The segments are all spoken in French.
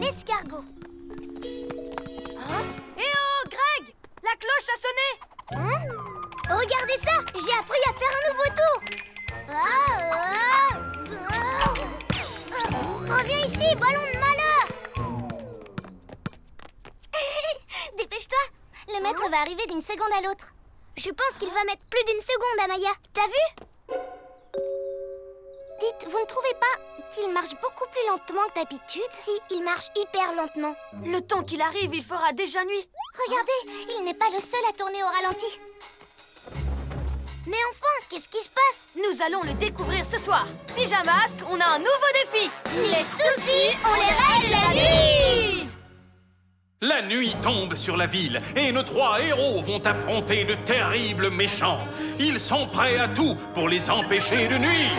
l'escargot. Hein? Eh oh, Greg! La cloche a sonné! Hein? Regardez ça! J'ai appris à faire un nouveau tour! Reviens ici, ballon de malheur! Dépêche-toi! Le maître va arriver d'une seconde à l'autre. Je pense qu'il va mettre plus d'une seconde, Amaya. T'as vu? Dites, vous ne trouvez pas qu'il marche beaucoup plus lentement que d'habitude? Si, il marche hyper lentement. Le temps qu'il arrive, il fera déjà nuit. Regardez, il n'est pas le seul à tourner au ralenti. Mais enfin, qu'est-ce qui se passe? Nous allons le découvrir ce soir. Pyjamasque, on a un nouveau défi. Les soucis, on les règle la nuit! La nuit tombe sur la ville et nos 3 héros vont affronter de terribles méchants. Ils sont prêts à tout pour les empêcher de nuire.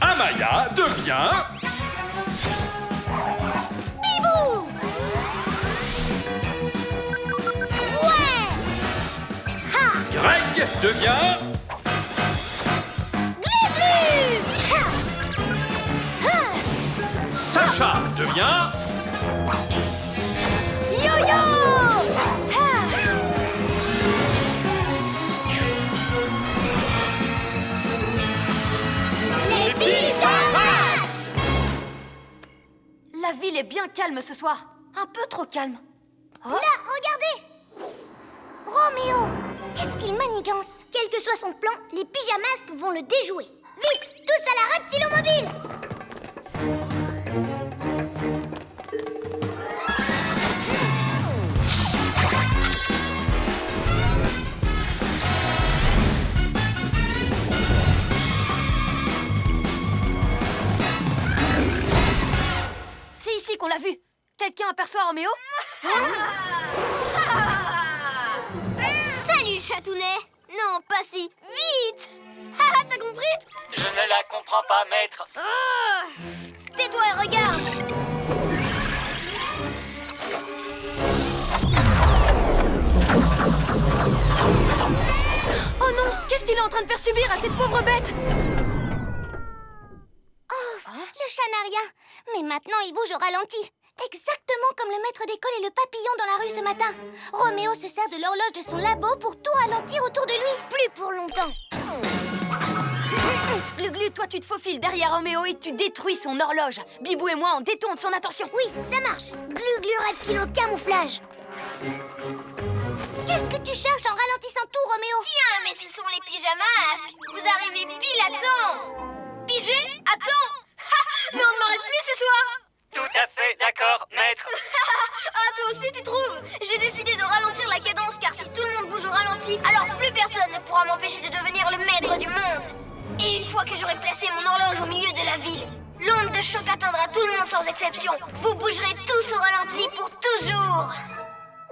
Amaya devient... Bibou! Ouais! Greg devient... Glu-glu! Sacha devient... Yo-yo! Les pyjamas! La ville est bien calme ce soir. Un peu trop calme. Là, regardez! Roméo, qu'est-ce qu'il manigance? Quel que soit son plan, les pyjamasques vont le déjouer. Vite, tous à la reptilomobile! C'est ici qu'on l'a vu. Quelqu'un aperçoit Roméo? Salut, chatounet! Non, pas si! Vite! Ah, t'as compris? Je ne la comprends pas, maître. Tais-toi et regarde! Oh non, qu'est-ce qu'il est en train de faire subir à cette pauvre bête? Oh, le chat n'a rien. Mais maintenant, il bouge au ralenti. Exactement comme le maître d'école et le papillon dans la rue ce matin. Roméo se sert de l'horloge de son labo pour tout ralentir autour de lui. Plus pour longtemps. Glu-Glu, toi tu te faufiles derrière Roméo et tu détruis son horloge. Bibou et moi on détourne son attention. Oui, ça marche. Glu-glu reptilo camouflage. Qu'est-ce que tu cherches en ralentissant tout, Roméo? Tiens, mais ce sont les pyjamasques. Vous arrivez pile à temps. Pigé? À temps? Mais on ne m'arrête plus ce soir. Tout à fait d'accord, maître. Ah, toi aussi tu trouves? J'ai décidé de ralentir la cadence car si tout le monde bouge au ralenti, alors plus personne ne pourra m'empêcher de devenir le maître du monde. Et une fois que j'aurai placé mon horloge au milieu de la ville, l'onde de choc atteindra tout le monde sans exception. Vous bougerez tous au ralenti pour toujours.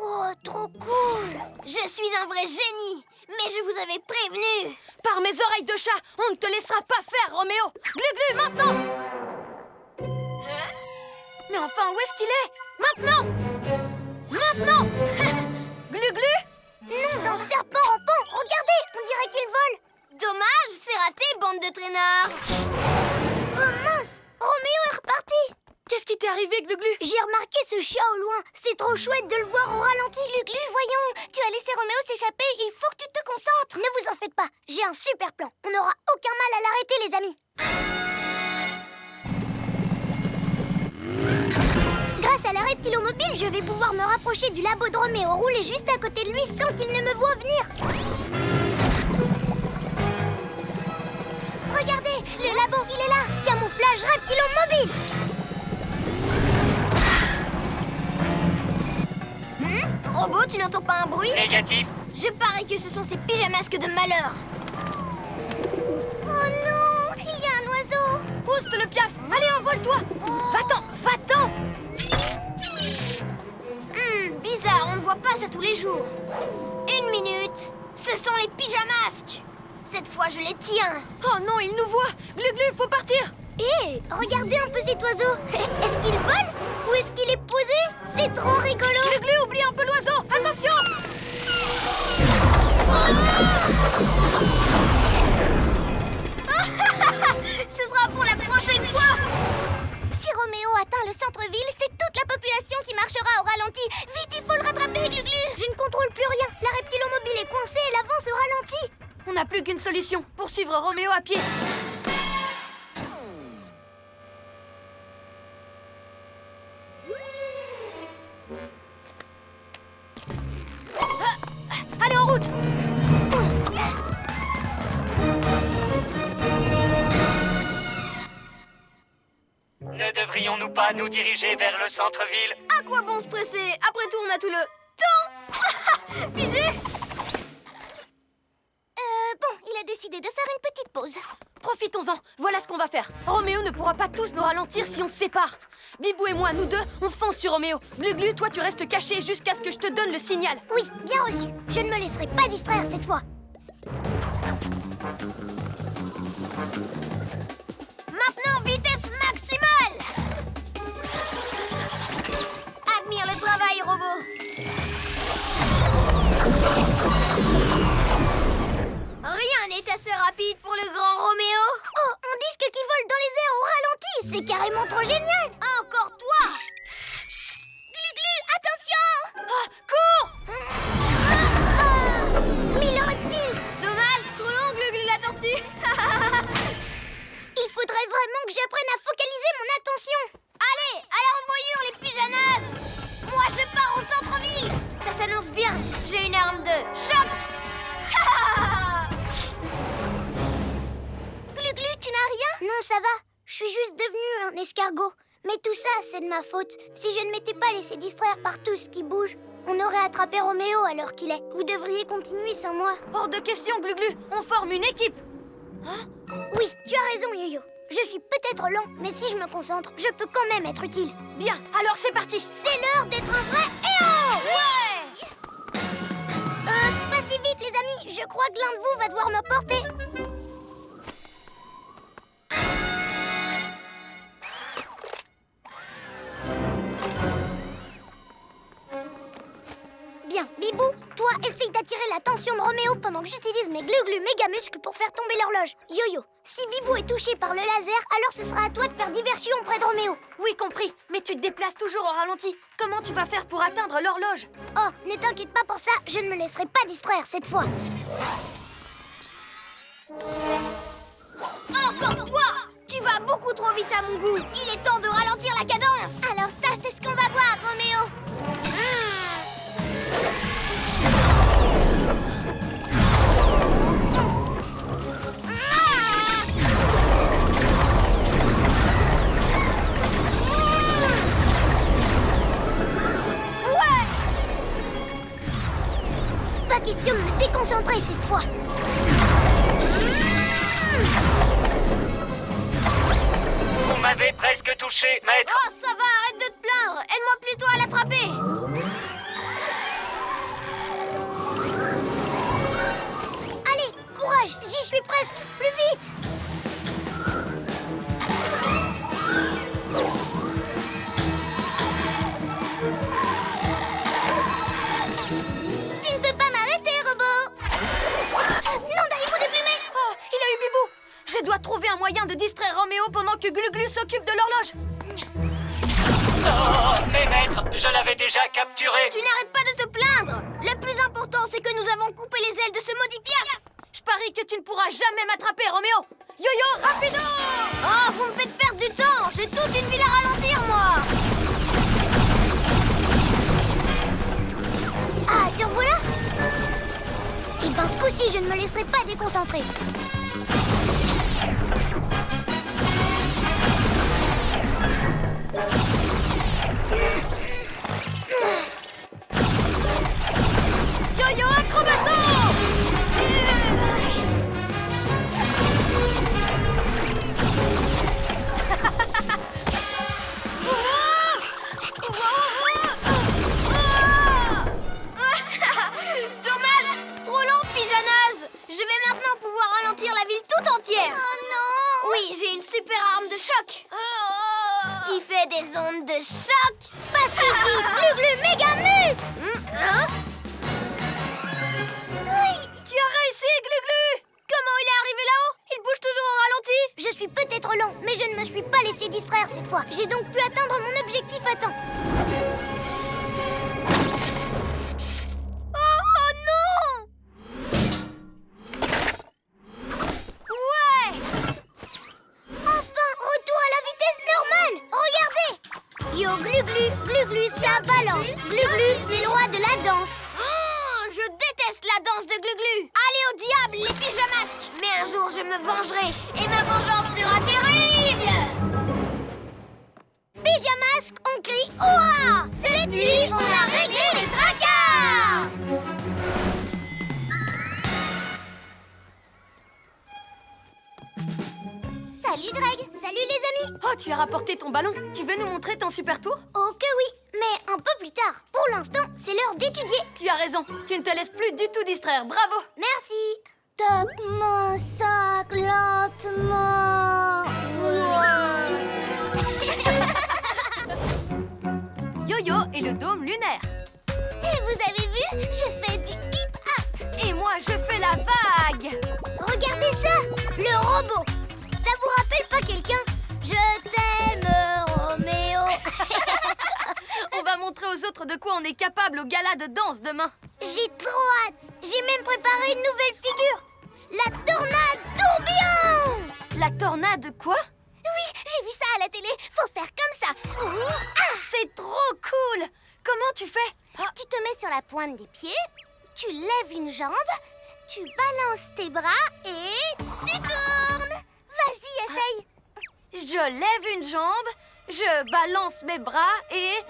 Oh, trop cool! Je suis un vrai génie! Mais je vous avais prévenu! Par mes oreilles de chat, on ne te laissera pas faire, Roméo. Glu-Glu, maintenant! Mais enfin, où est-ce qu'il est? Maintenant! Maintenant! Glu-Glu? Non, d'un serpent rampant. Regardez, on dirait qu'il vole. Dommage, c'est raté, bande de traînards! Oh mince, Roméo est reparti. Qu'est-ce qui t'est arrivé, Glu-Glu? J'ai remarqué ce chat au loin. C'est trop chouette de le voir au ralenti. Glu-Glu, voyons! Tu as laissé Roméo s'échapper, il faut que tu te concentres! Ne vous en faites pas, j'ai un super plan. On n'aura aucun mal à l'arrêter, les amis. Grâce à la reptilomobile, je vais pouvoir me rapprocher du labo de Roméo, rouler juste à côté de lui sans qu'il ne me voie venir. Regardez, le labo, il est là! Camouflage reptilomobile. Robot, tu n'entends pas un bruit? Négatif. Je parie que ce sont ces pyjamasques de malheur! Oh non! Il y a un oiseau! Pousse le piaf. Allez, envole-toi. Va-t'en, va-t'en. Bizarre, on ne voit pas ça tous les jours. 1 minute! Ce sont les pyjamasques! Cette fois, je les tiens! Oh non, il nous voit. Glu-Glu, faut partir. Hé, regardez un peu cet oiseau. Est-ce qu'il vole ou est-ce qu'il est posé? C'est trop rigolo. Glu-Glu, oublie un peu l'oiseau. Attention. Ce sera pour la prochaine fois! Si Roméo atteint le centre-ville, c'est toute la population qui marchera au ralenti. Vite, il faut le rattraper, Glu-Glu. Je ne contrôle plus rien. La reptilomobile est coincée et l'avance au ralenti. On n'a plus qu'une solution, poursuivre Roméo à pied. Allez, en route! Ne devrions-nous pas nous diriger vers le centre-ville? À quoi bon se presser? Après tout, on a tout le temps! Pigé? Bon, il a décidé de faire une petite pause. Profitons-en, voilà ce qu'on va faire. Roméo ne pourra pas tous nous ralentir si on se sépare. Bibou et moi, nous deux, on fonce sur Roméo. Glu-Glu, toi tu restes caché jusqu'à ce que je te donne le signal. Oui, bien reçu. Je ne me laisserai pas distraire cette fois. Maintenant, vitesse maximale! Admire le travail, robot. Rien n'est assez rapide pour le grand Roméo. Oh, un disque qui vole dans les airs au ralenti. C'est carrément trop génial. Encore toi. Glu-Glu, attention! Cours! Mille reptiles. Dommage, trop long, Glu-Glu la tortue. Il faudrait vraiment que j'apprenne à focaliser mon attention. Allez, à la revoyure, les pijanas! Moi, je pars au centre-ville! Ça s'annonce bien. J'ai une arme de choc. Glu-Glu, tu n'as rien? Non, ça va. Je suis juste devenue un escargot. Mais tout ça, c'est de ma faute. Si je ne m'étais pas laissé distraire par tout ce qui bouge, on aurait attrapé Roméo à l'heure qu'il est. Vous devriez continuer sans moi. Hors de question, Glu-Glu, on forme une équipe. Oui, tu as raison, Yo-Yo. Je suis peut-être lent, mais si je me concentre, je peux quand même être utile. Bien, alors c'est parti. C'est l'heure d'être un vrai héros! Ouais! Pas si vite, les amis. Je crois que l'un de vous va devoir me porter. Bien, Bibou, toi, essaye d'attirer l'attention de Roméo pendant que j'utilise mes glu-glu méga muscles pour faire tomber l'horloge. Yo-Yo, si Bibou est touché par le laser, alors ce sera à toi de faire diversion auprès de Roméo. Oui, compris, mais tu te déplaces toujours au ralenti. Comment tu vas faire pour atteindre l'horloge? Oh, ne t'inquiète pas pour ça, je ne me laisserai pas distraire cette fois. Encore toi! Tu vas beaucoup trop vite à mon goût. Il est temps de ralentir la cadence. Alors ça, c'est ce qu'on va voir, Roméo. Pas question de me déconcentrer cette fois. Vous m'avez presque touché, maître. Oh, ça va, arrête de te plaindre. Aide-moi plutôt à l'attraper. Allez, courage, j'y suis presque. Plus vite. Tu ne peux pas m'arrêter, robot. Non, derrière-vous déplumé. Oh, il a eu Bibou. Je dois trouver un moyen de distraire Roméo pendant que Glu-Glu s'occupe de l'horloge. Oh, mais maître, je l'avais déjà capturé. Tu n'arrêtes pas de te plaindre. Le plus important, c'est que nous avons coupé les ailes de ce maudit piaf. Je parie que tu ne pourras jamais m'attraper, Roméo. Yo-Yo, rapido! Oh, vous me faites perdre du temps. J'ai toute une ville à ralentir, moi. Ah, te revoilà? Et ben, ce coup-ci, je ne me laisserai pas déconcentrer. Yo-Yo, acrobasso! Dommage. Trop lent, pijanas. Je vais maintenant pouvoir ralentir la ville tout entière. Oh non. Oui, j'ai une super arme de choc. Qui fait des ondes de choc. Pacifique, glu-glu, méga muscle. Tu as réussi, Glu-Glu! Comment il est arrivé là-haut? Il bouge toujours au ralenti? Je suis peut-être lent, Mais je ne me suis pas laissé distraire cette fois. J'ai donc pu atteindre mon objectif à temps. Oh non! Ouais! Enfin, retour à la vitesse normale! Regardez! Yo Glu-Glu, Glu-Glu, ça balance. Glu-Glu, c'est le roi de la danse. Oh, je déteste la danse de Glu-Glu. Allez au diable, les pyjamasques. Mais un jour, je me vengerai. Et ma vengeance sera terrible! Pyjamasque, on crie ouah! Cette nuit, on a réglé les tracas! Salut, Greg. Salut les amis! Oh, tu as rapporté ton ballon. Tu veux nous montrer ton super tour? Oh que oui, mais un peu plus tard. Pour l'instant, c'est l'heure d'étudier. Tu as raison. Tu ne te laisses plus du tout distraire. Bravo! Merci. Top mon sac lentement. Yo-yo et le dôme lunaire. Et vous avez vu, je fais du hip-hop. Et moi, je fais la vague. Regardez ça, le robot. Ça vous rappelle pas quelqu'un? Je t'aime, Roméo. On va montrer aux autres de quoi on est capable au gala de danse demain. J'ai trop hâte. J'ai même préparé une nouvelle figure. La tornade tourbillon. La tornade quoi? Oui, j'ai vu ça à la télé. Faut faire comme ça. C'est trop cool! Comment tu fais? Tu te mets sur la pointe des pieds, tu lèves une jambe, tu balances tes bras et tu tournes. Vas-y, essaye. Je lève une jambe, je balance mes bras et...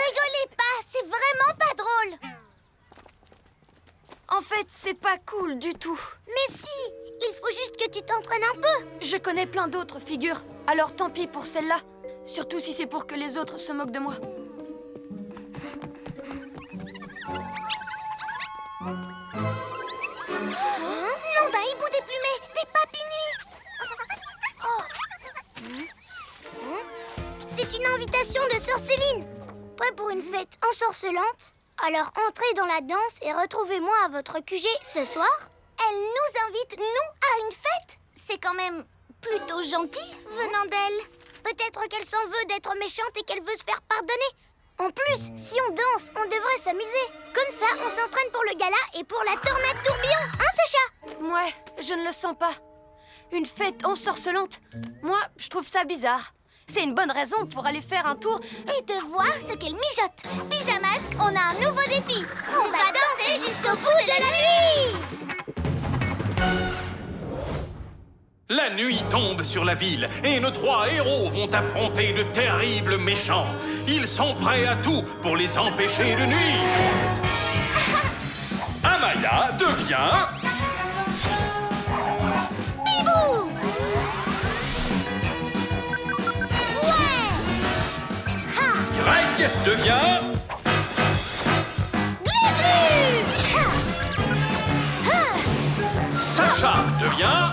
Rigolez pas, c'est vraiment pas drôle. En fait, c'est pas cool du tout. Mais si, il faut juste que tu t'entraînes un peu. Je connais plein d'autres figures, alors tant pis pour celle-là. Surtout si c'est pour que les autres se moquent de moi. Non, d'un hibou déplumé, des papinus. C'est une invitation de Sœur Céline. Prêt pour une fête ensorcelante? Alors entrez dans la danse et retrouvez-moi à votre QG ce soir. Elle nous invite, nous, à une fête. C'est quand même plutôt gentil venant d'elle. Peut-être qu'elle s'en veut d'être méchante et qu'elle veut se faire pardonner. En plus, si on danse, on devrait s'amuser. Comme ça, on s'entraîne pour le gala et pour la tornade tourbillon, hein Sacha? Ouais, je ne le sens pas. Une fête ensorcelante? Moi, je trouve ça bizarre. C'est une bonne raison pour aller faire un tour. Et de voir ce qu'elle mijote. Pyjamasque, on a un nouveau défi. On va danser jusqu'au bout de la nuit. La nuit tombe sur la ville et nos 3 héros vont affronter de terribles méchants. Ils sont prêts à tout pour les empêcher de nuire. Amaya devient... Bibou. Greg devient... Sacha devient...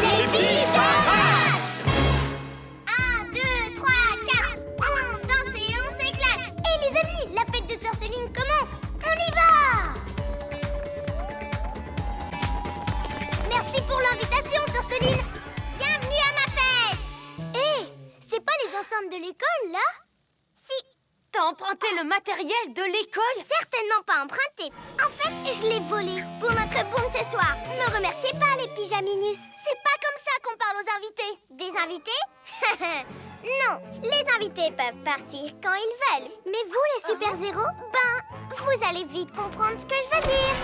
Les pyjamas! 1, 2, 3, 4. On danse et on s'éclate. Hé les amis, la fête de Sœur Céline commence. On y va! Merci pour l'invitation, Sœur Céline. Bienvenue à ma fête. Hé, c'est pas les enceintes de l'école, là? Si, T'as emprunté le matériel de l'école? Certainement pas emprunté. En fait, je l'ai volé pour notre boom ce soir. Me remerciez pas, les pyjaminus. c'est pas comme ça qu'on parle aux invités. Des invités? Non, les invités peuvent partir quand ils veulent. Mais vous, les super-héros, vous allez vite comprendre ce que je veux dire.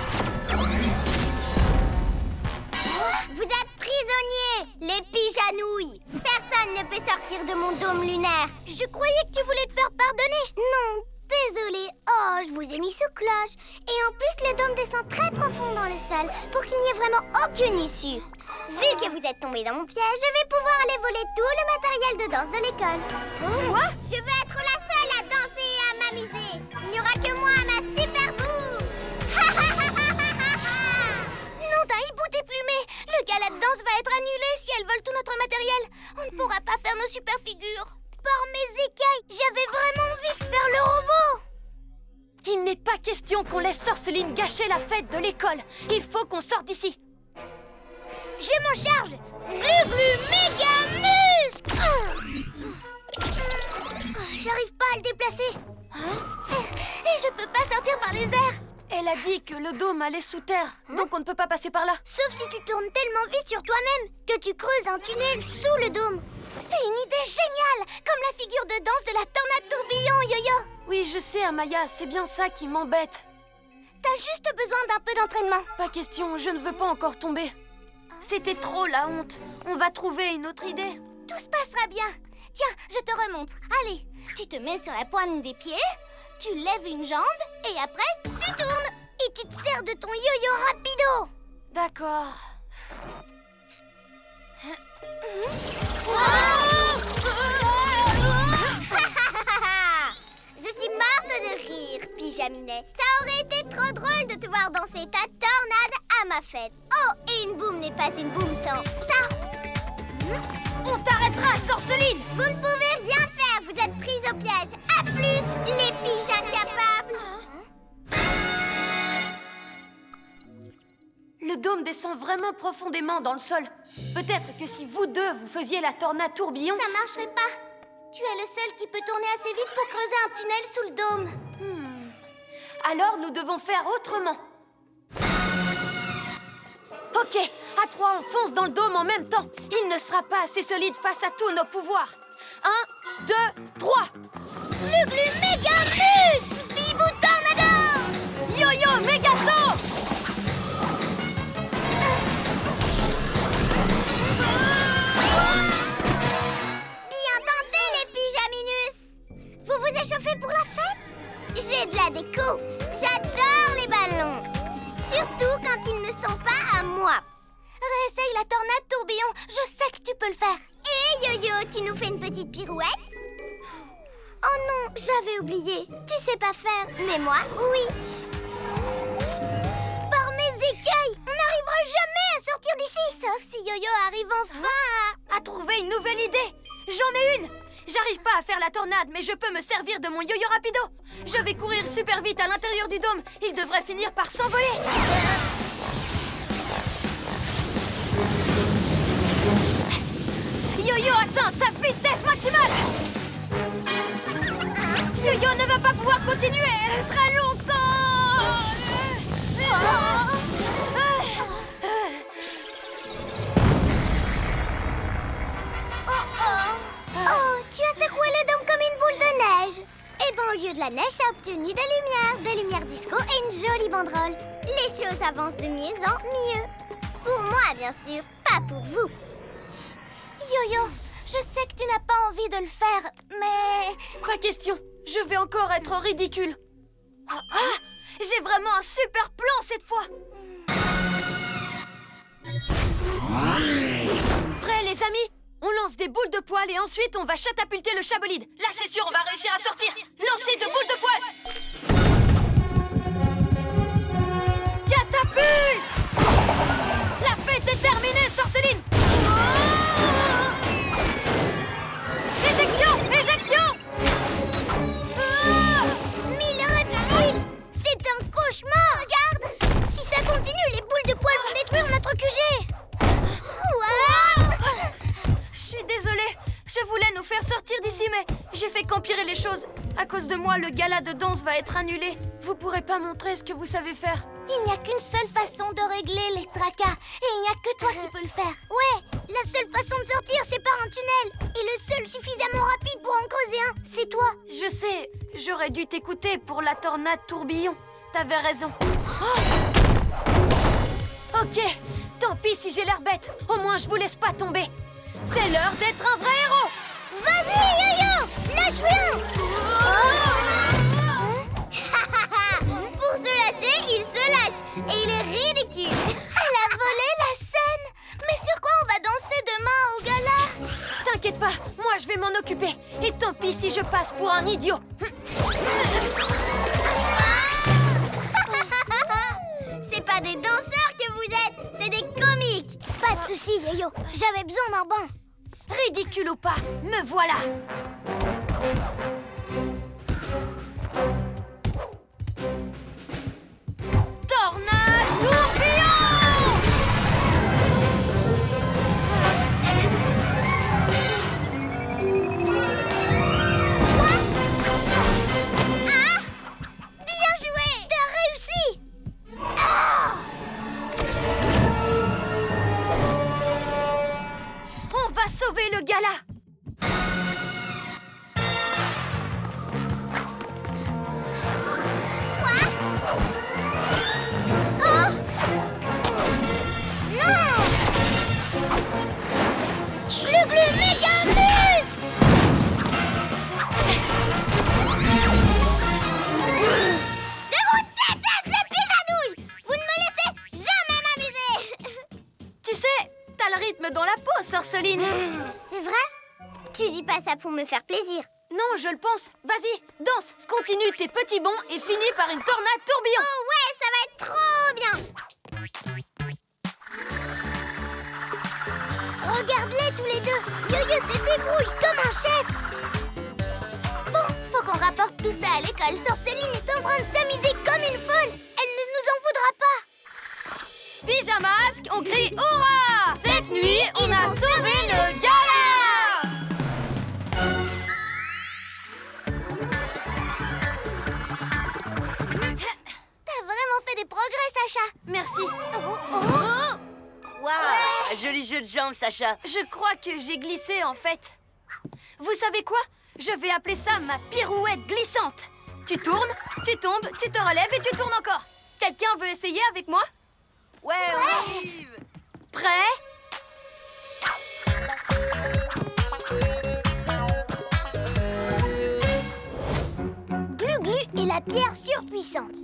Vous êtes prisonniers, les pyjanouilles. Personne ne peut sortir de mon dôme lunaire. Je croyais que tu voulais te faire pardonner. Non, désolé. Oh, je vous ai mis sous cloche. Et en plus, le dôme descend très profond dans le sol pour qu'il n'y ait vraiment aucune issue. Vu que vous êtes tombés dans mon piège, je vais pouvoir aller voler tout le matériel de danse de l'école. Quoi? Je veux être la seule à danser et à m'amuser. Il n'y aura que moi, ma super boum. Non, d'un hibou déplumé. Le gala de danse va être annulé si elles veulent tout super figure. Par mes écailles, j'avais vraiment envie de faire le robot. Il n'est pas question qu'on laisse Sorceline gâcher la fête de l'école. Il faut qu'on sorte d'ici. Je m'en charge. Glu glu méga muscle. J'arrive pas à le déplacer. Et je peux pas sortir par les airs. Elle a dit que le dôme allait sous terre, donc on ne peut pas passer par là. Sauf si tu tournes tellement vite sur toi-même que tu creuses un tunnel sous le dôme. C'est une idée géniale, comme la figure de danse de la tornade tourbillon, Yo-Yo. Oui, je sais, Amaya, c'est bien ça qui m'embête. T'as juste besoin d'un peu d'entraînement. Pas question, je ne veux pas encore tomber. C'était trop la honte. On va trouver une autre idée. Tout se passera bien. Tiens, je te remontre. Allez, tu te mets sur la pointe des pieds, tu lèves une jambe et après, tu tournes. Et tu te sers de ton yo-yo rapido. D'accord. Je suis morte de rire, Pyjaminet. Ça aurait été trop drôle de te voir danser ta tornade à ma fête. Oh, et une boum n'est pas une boum sans ça. On t'arrêtera, Sorceline! Vous ne pouvez rien faire, vous êtes prise au piège. À plus, les piges incapables. Le dôme descend vraiment profondément dans le sol. Peut-être que si vous deux, vous faisiez la tornade tourbillon... Ça marcherait pas. Tu es le seul qui peut tourner assez vite pour creuser un tunnel sous le dôme. Alors nous devons faire autrement. Ok, à trois, on fonce dans le dôme en même temps. Il ne sera pas assez solide face à tous nos pouvoirs. 1, 2, 3. Glu glu méga muscle. Bibou tornado. Yo-yo méga saut. Bien tenté, les pyjaminus. Vous vous échauffez pour la fête? J'ai de la déco. J'adore les ballons. Surtout quand ils ne sont pas à moi. Réessaye la tornade tourbillon. Je sais que tu peux le faire. Et Yo-Yo, tu nous fais une petite pirouette? Oh non, j'avais oublié. Tu sais pas faire, mais moi, oui. Par mes écailles, on n'arrivera jamais à sortir d'ici. Sauf si Yo-Yo arrive enfin À trouver une nouvelle idée. J'en ai une. J'arrive pas à faire la tornade, mais je peux me servir de mon yo-yo rapido. Je vais courir super vite à l'intérieur du dôme. Il devrait finir par s'envoler. Yo-yo atteint sa vitesse maximale. Yo-yo ne va pas pouvoir continuer très longtemps. Oh, tu as secoué le dôme comme une boule de neige. Eh ben, au lieu de la neige, ça a obtenu des lumières disco et une jolie banderole. Les choses avancent de mieux en mieux. Pour moi, bien sûr, pas pour vous. Yo-Yo, je sais que tu n'as pas envie de le faire, mais... Pas question. Je vais encore être ridicule. J'ai vraiment un super plan cette fois. Prêts, les amis? On lance des boules de poil et ensuite on va catapulter le chabolide. Là, c'est sûr, on va réussir à sortir. Lancez de boules de poil. Catapulte! La fête est terminée, Sorceline. Éjection! Éjection! 1000 reptiles! C'est un cauchemar! Regarde! Si ça continue, les boules de poil vont détruire notre QG! Je suis désolée, je voulais nous faire sortir d'ici, mais j'ai fait qu'empirer les choses. À cause de moi, le gala de danse va être annulé. Vous pourrez pas montrer ce que vous savez faire. Il n'y a qu'une seule façon de régler les tracas, et il n'y a que toi qui peux le faire. Ouais, la seule façon de sortir, c'est par un tunnel. Et le seul suffisamment rapide pour en creuser un, c'est toi. Je sais, j'aurais dû t'écouter pour la tornade tourbillon. T'avais raison. Ok, tant pis si j'ai l'air bête. Au moins, je vous laisse pas tomber. C'est l'heure d'être un vrai héros. Vas-y, Yo-Yo! Lâche rien! Pour se lâcher, il se lâche. Et il est ridicule. Elle a volé la scène. Mais sur quoi on va danser demain au gala? T'inquiète pas, moi je vais m'en occuper. Et tant pis si je passe pour un idiot. C'est pas des danseurs que vous êtes, c'est des comiques. Pas de soucis, Yo-Yo. J'avais besoin d'un bain. Ridicule ou pas, me voilà. Tornade tourbillon! Bien joué! T'as réussi! On va sauver le gala. Glu-glu méga muscle! Je vous déteste, les pisanouilles! Vous ne me laissez jamais m'amuser! Tu sais, t'as le rythme dans la peau, Sorceline. C'est vrai? Tu dis pas ça pour me faire plaisir. Non, je le pense. Vas-y, danse. Continue tes petits bonds et finis par une tornade tourbillon. Oh ouais, ça va être trop bien! Regarde-les tous les deux! Yo-Yo se débrouille comme un chef! Bon, faut qu'on rapporte tout ça à l'école. Sorceline est en train de s'amuser comme une folle! Elle ne nous en voudra pas! Pyjamasque, on crie hurrah! Cette nuit, on a sauvé le gala! T'as vraiment fait des progrès, Sacha. Merci. Waouh, joli jeu de jambes, Sacha. Je crois que j'ai glissé en fait. Vous savez quoi? Je vais appeler ça ma pirouette glissante. Tu tournes, tu tombes, tu te relèves et tu tournes encore. Quelqu'un veut essayer avec moi? Ouais, on arrive. Prêt? Glu-Glu est la pierre surpuissante.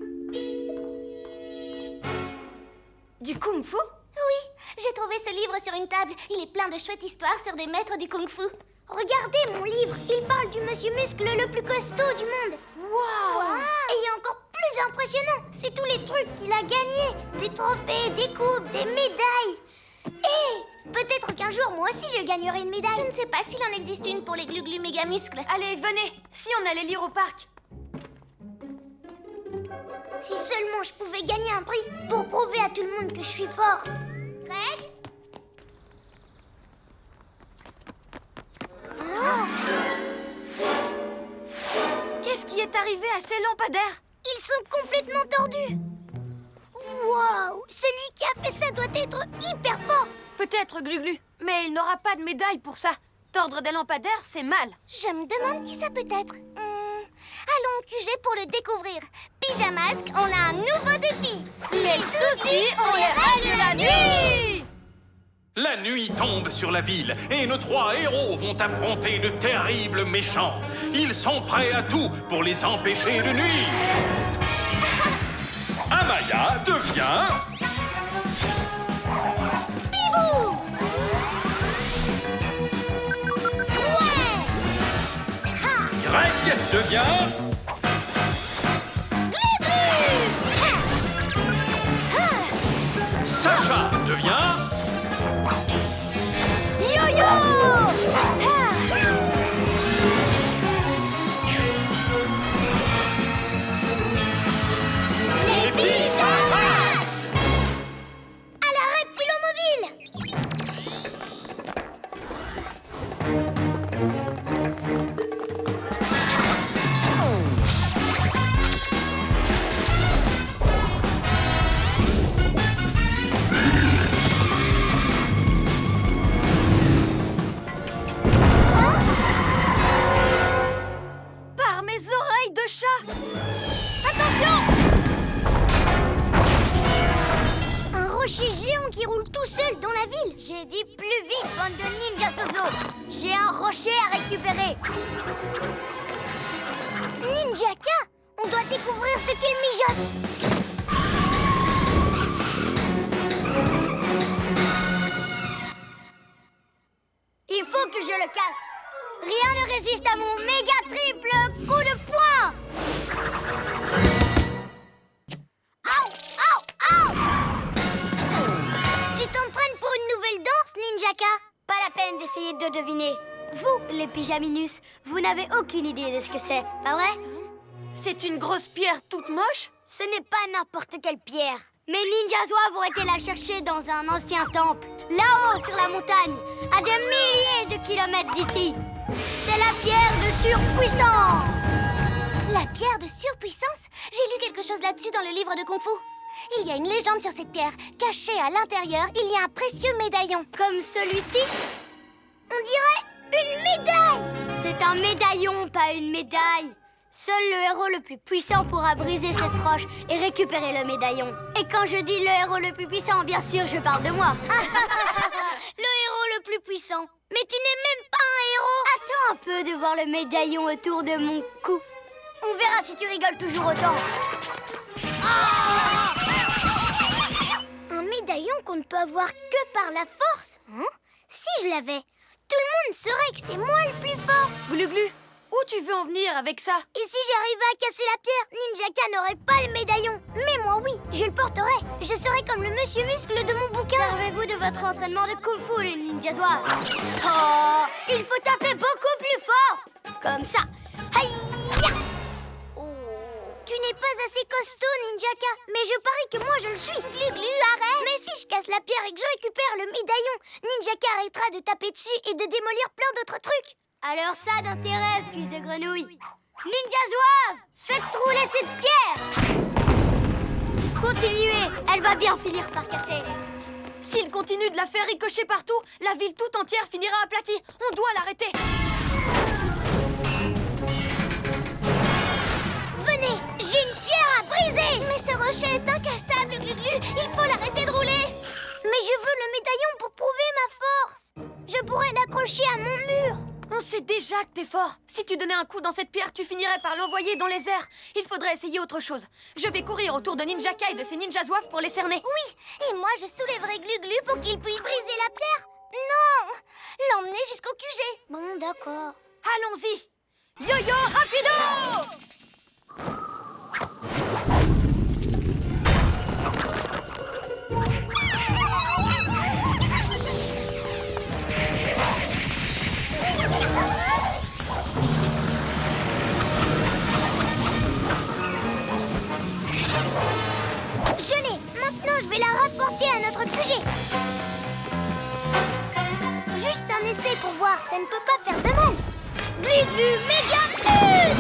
Du kung-fu? Oui, j'ai trouvé ce livre sur une table. Il est plein de chouettes histoires sur des maîtres du kung-fu. Regardez mon livre, il parle du monsieur muscle le plus costaud du monde. Waouh! Et il y a encore plus impressionnant, c'est tous les trucs qu'il a gagnés. Des trophées, des coupes, des médailles. Et peut-être qu'un jour, moi aussi, je gagnerai une médaille. Je ne sais pas s'il en existe une pour les glu-glu méga muscles. Allez, venez. Si on allait lire au parc. Si seulement je pouvais gagner un prix pour prouver à tout le monde que je suis fort. Greg? Qu'est-ce qui est arrivé à ces lampadaires? Ils sont complètement tordus. Waouh! Celui qui a fait ça doit être hyper fort. Peut-être, Glu-Glu, mais il n'aura pas de médaille pour ça. Tordre des lampadaires, c'est mal. Je me demande qui ça peut être. Allons au QG pour le découvrir. Pyjamasque, on a un nouveau défi. Les soucis, on les règle la nuit! La nuit tombe sur la ville et nos 3 héros vont affronter de terribles méchants. Ils sont prêts à tout pour les empêcher de nuire. Amaya devient... Bibou! Greg devient... Sacha devient... Yo-yo! Les pyjamas! À la reptilomobile! Par mes oreilles de chat! Attention! Un rocher géant qui roule tout seul dans la ville. J'ai dit plus vite, bande de ninja Soso. J'ai un rocher à récupérer. Ninjaka, on doit découvrir ce qu'il mijote. Il faut que je le casse. Rien ne résiste à mon méga triple coup de poing. Aouh, aouh, aouh. Tu t'entraînes pour une nouvelle danse, Ninjaka? Pas la peine d'essayer de deviner. Vous, les pyjaminus, vous n'avez aucune idée de ce que c'est, pas vrai? C'est une grosse pierre toute moche? Ce n'est pas n'importe quelle pierre. Mes ninjas zouaves ont été la chercher dans un ancien temple, là-haut sur la montagne, à des milliers de kilomètres d'ici. C'est la pierre de surpuissance. La pierre de surpuissance? J'ai lu quelque chose là-dessus dans le livre de Kung Fu. Il y a une légende sur cette pierre. Cachée à l'intérieur, il y a un précieux médaillon. Comme celui-ci? On dirait une médaille. C'est un médaillon, pas une médaille. Seul le héros le plus puissant pourra briser cette roche et récupérer le médaillon. Et quand je dis le héros le plus puissant, bien sûr, je parle de moi. Le héros le plus puissant. Mais tu n'es même pas un héros. Attends un peu de voir le médaillon autour de mon cou. On verra si tu rigoles toujours autant. Un médaillon qu'on ne peut avoir que par la force, hein? Si je l'avais, tout le monde saurait que c'est moi le plus fort. Glu-Glu, où tu veux en venir avec ça? Et si j'arrivais à casser la pierre, Ninjaka n'aurait pas le médaillon. Mais moi, oui, je le porterai. Je serai comme le monsieur muscle de mon bouquin. Servez-vous de votre entraînement de Kung Fu, les ninjas zouaves. Oh, il faut taper beaucoup plus fort. Comme ça. Aïe! Tu n'es pas assez costaud, Ninjaka, mais je parie que moi je le suis. Glu-Glu, arrête! Mais si je casse la pierre et que je récupère le médaillon, Ninjaka arrêtera de taper dessus et de démolir plein d'autres trucs. Alors ça, dans tes rêves, cuisse de grenouille. Ninja zouave, faites rouler cette pierre. Continuez, elle va bien finir par casser. S'il continue de la faire ricocher partout, la ville tout entière finira aplatie. On doit l'arrêter. Venez, j'ai une pierre à briser. Mais ce rocher est incassable, Glu-Glu. Il faut l'arrêter de rouler. Mais je veux le médaillon pour prouver ma force. Je pourrais l'accrocher à mon mur. On sait déjà que t'es fort. Si tu donnais un coup dans cette pierre, tu finirais par l'envoyer dans les airs. Il faudrait essayer autre chose. Je vais courir autour de Ninjaka et de ses ninjas zouaves pour les cerner. Oui, et moi je soulèverai Glu-Glu pour qu'il puisse briser la pierre. Non, l'emmener jusqu'au QG. Bon, d'accord. Allons-y. Yo-yo rapido! Je l'ai. Maintenant, je vais la rapporter à notre QG. Juste un essai pour voir, ça ne peut pas faire de mal. Glu-Glu méga plus!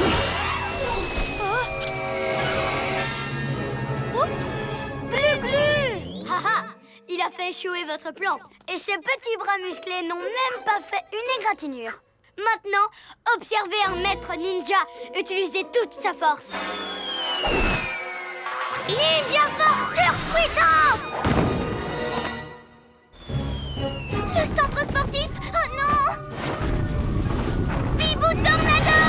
Oups! Glu-Glu! Haha! Il a fait échouer votre plan. Et ses petits bras musclés n'ont même pas fait une égratignure. Maintenant, observez un maître ninja utiliser toute sa force. Ninja force surpuissante! Le centre sportif? Oh non! Bibou Tornado!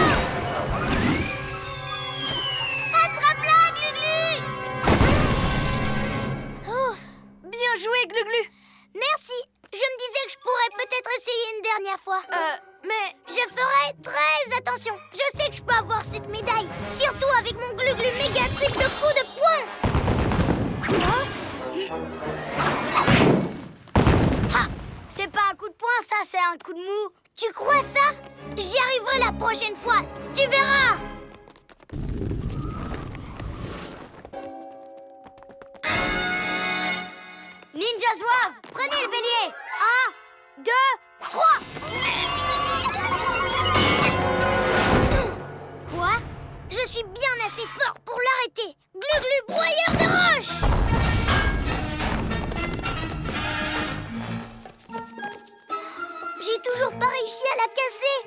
Attrape-la, Glu-Glu! Oh, Bien joué, Glu-Glu. merci. Je me disais que je pourrais peut-être essayer une dernière fois. Mais Je ferai très attention. Je sais que je peux avoir cette médaille. Surtout avec mon Glu-Glu méga triple coup de poing. Ha! C'est pas un coup de poing, ça, c'est un coup de mou. Tu crois ça? J'y arriverai la prochaine fois. Tu verras. Ninja zouave, prenez le bélier. 1, 2, 3. Quoi? Je suis bien assez fort pour l'arrêter. Glu-Glu broyeur de roche. J'ai toujours pas réussi à la casser.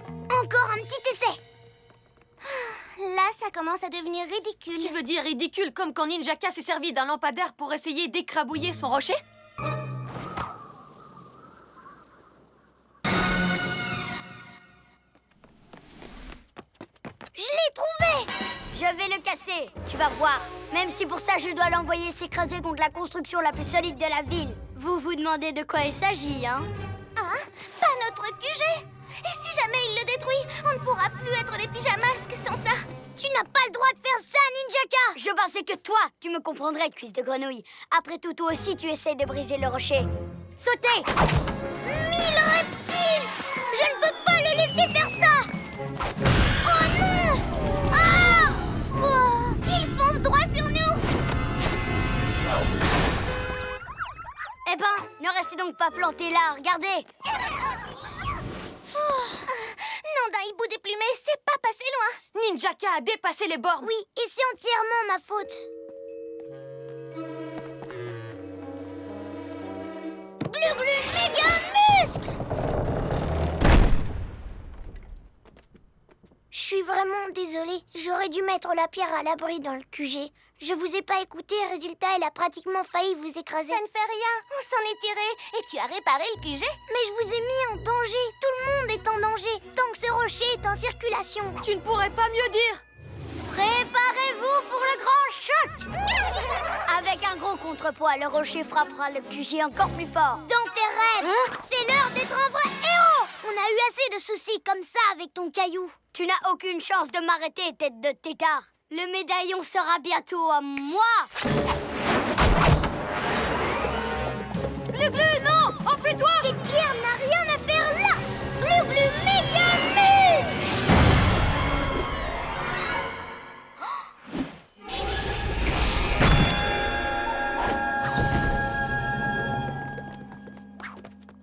Encore un petit essai. Là, ça commence à devenir ridicule. tu veux dire ridicule comme quand Ninjaka s'est servi d'un lampadaire pour essayer d'écrabouiller son rocher? Je l'ai trouvé. Je vais le casser, tu vas voir. Même si pour ça je dois l'envoyer s'écraser contre la construction la plus solide de la ville. Vous vous demandez de quoi il s'agit, hein? Hein? Pas notre QG? Et si jamais il le détruit, on ne pourra plus être les pyjamasques sans ça. Tu n'as pas le droit de faire ça, Ninjaka. Je pensais que toi, tu me comprendrais, cuisse de grenouille. Après tout, toi aussi, tu essayes de briser le rocher. Sautez! 1000 reptiles! pas planté là, regardez. Non, d'un hibou déplumé, c'est pas passé loin. Ninjaka a dépassé les bornes. Oui, et c'est entièrement ma faute. Glu-glu méga muscle! Je suis vraiment désolée. J'aurais dû mettre la pierre à l'abri dans le QG. Je vous ai pas écouté, résultat, elle a pratiquement failli vous écraser. Ça ne fait rien, on s'en est tiré. Et tu as réparé le QG? Mais je vous ai mis en danger. Tout le monde est en danger tant que ce rocher est en circulation. Tu ne pourrais pas mieux dire. Préparez-vous pour le grand choc! Avec un gros contrepoids, le rocher frappera le QG encore plus fort. Dans tes rêves, c'est l'heure d'être un vrai héros! On a eu assez de soucis comme ça avec ton caillou. Tu n'as aucune chance de m'arrêter, tête de tétard. Le médaillon sera bientôt à moi! Glu-glu, non! Enfais-toi! Cette pierre n'a rien à faire là! Glu-glu méga muscle!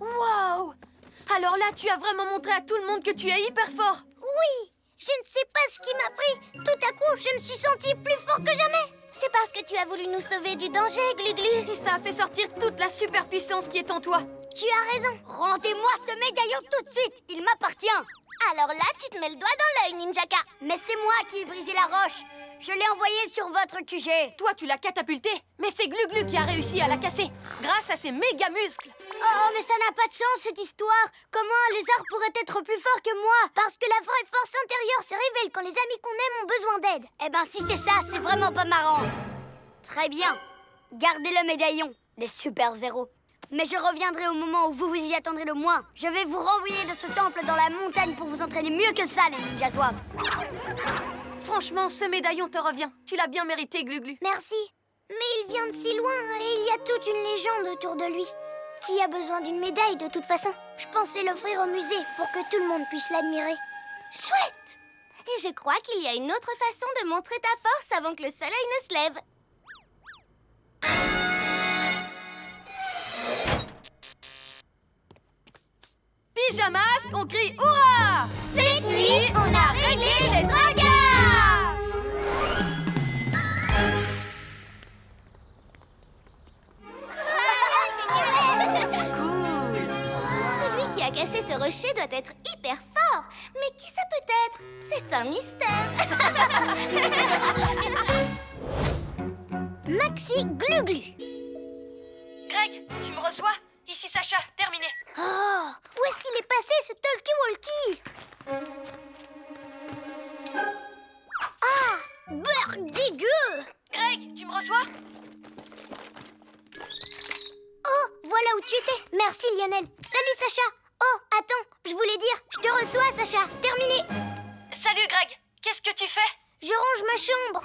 Waouh! Alors là, tu as vraiment montré à tout le monde que tu es hyper fort. Oui! Je ne sais pas ce qui m'a pris. Tout à coup, je me suis sentie plus fort que jamais. C'est parce que tu as voulu nous sauver du danger, Glu-glu. Et ça a fait sortir toute la super puissance qui est en toi. Tu as raison. Rendez-moi ce médaillon tout de suite. Il m'appartient. Alors là, tu te mets le doigt dans l'œil, Ninjaka. Mais c'est moi qui ai brisé la roche. Je l'ai envoyée sur votre QG. Toi, tu l'as catapultée, mais c'est Glu-glu qui a réussi à la casser, grâce à ses méga muscles. Oh, mais ça n'a pas de sens, cette histoire. Comment un lézard pourrait être plus fort que moi? Parce que la vraie force intérieure se révèle quand les amis qu'on aime ont besoin d'aide. Eh ben, si c'est ça, c'est vraiment pas marrant. Très bien. Gardez le médaillon, les super zéros. Mais je reviendrai au moment où vous vous y attendrez le moins. Je vais vous renvoyer de ce temple dans la montagne pour vous entraîner mieux que ça, les ninjas zouaves. Franchement, ce médaillon te revient. Tu l'as bien mérité, Glu-glu. Merci. Mais il vient de si loin et il y a toute une légende autour de lui. Qui a besoin d'une médaille de toute façon? Je pensais l'offrir au musée pour que tout le monde puisse l'admirer. Chouette! Et je crois qu'il y a une autre façon de montrer ta force avant que le soleil ne se lève. Pyjamas, on crie hurrah! Cette nuit, on a réglé les dragons! Cool! Celui qui a cassé ce rocher doit être hyper fort. Mais qui ça peut être? C'est un mystère. Maxi Glu-Glu. Greg, tu me reçois? Ici Sacha, terminé. Oh, où est-ce qu'il est passé, ce talkie-walkie? Ah, beurre dégueu! Greg, tu me reçois? Oh, voilà où tu étais. Merci, Lionel. Salut, Sacha. Oh, attends, je voulais dire, je te reçois, Sacha. Terminé. Salut Greg, qu'est-ce que tu fais? Je range ma chambre.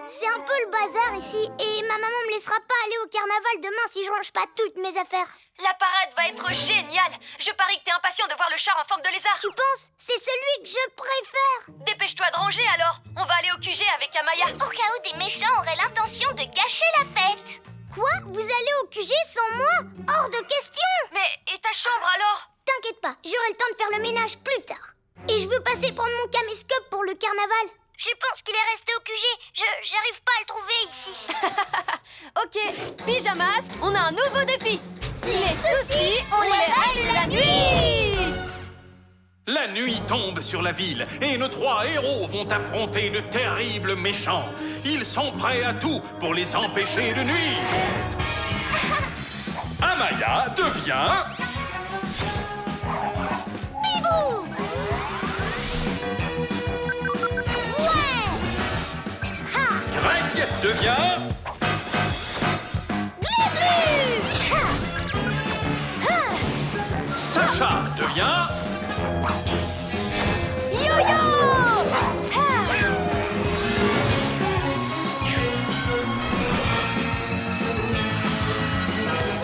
C'est un peu le bazar ici et ma maman me laissera pas aller au carnaval demain si je range pas toutes mes affaires. La parade va être géniale. Je parie que t'es impatient de voir le char en forme de lézard. Tu penses? C'est celui que je préfère. Dépêche-toi de ranger alors. On va aller au QG avec Amaya. Au cas où des méchants auraient l'intention de gâcher la fête. Quoi? Vous allez au QG sans moi? Hors de question! Mais et ta chambre alors? T'inquiète pas, j'aurai le temps de faire le ménage plus tard. Et je veux passer prendre mon caméscope pour le carnaval. Je pense qu'il est resté au QG. J'arrive pas à le trouver ici. Ok, Pyjamas, on a un nouveau défi. Les soucis, on les règle la nuit. La nuit tombe sur la ville et nos 3 héros vont affronter de terribles méchants. Ils sont prêts à tout pour les empêcher de nuire. Amaya devient... Bibou! Ouais! Ha! Greg devient... Glu-glu! Ha! Ha! Sacha devient... Yo-yo! Ha!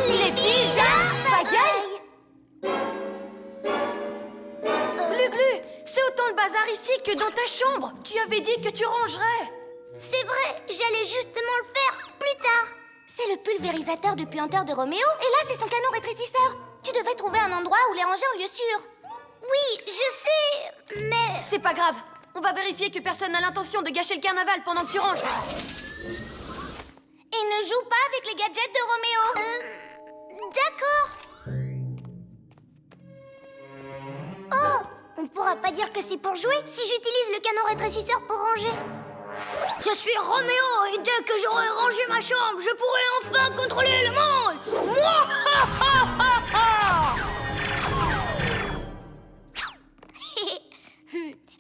Les pagailles. Glu-glu, c'est autant le bazar ici que dans ta chambre. Tu avais dit que tu rangerais. C'est vrai, j'allais justement le faire plus tard. C'est le pulvérisateur du puanteur de Roméo. Et là, c'est son canon rétrécisseur. devais trouver un endroit où les ranger en lieu sûr. Oui, je sais, mais... C'est pas grave. On va vérifier que personne n'a l'intention de gâcher le carnaval pendant que tu ranges. Et ne joue pas avec les gadgets de Roméo. D'accord. Oh, on pourra pas dire que c'est pour jouer si j'utilise le canon rétrécisseur pour ranger. Je suis Roméo et dès que j'aurai rangé ma chambre, je pourrai enfin contrôler le monde.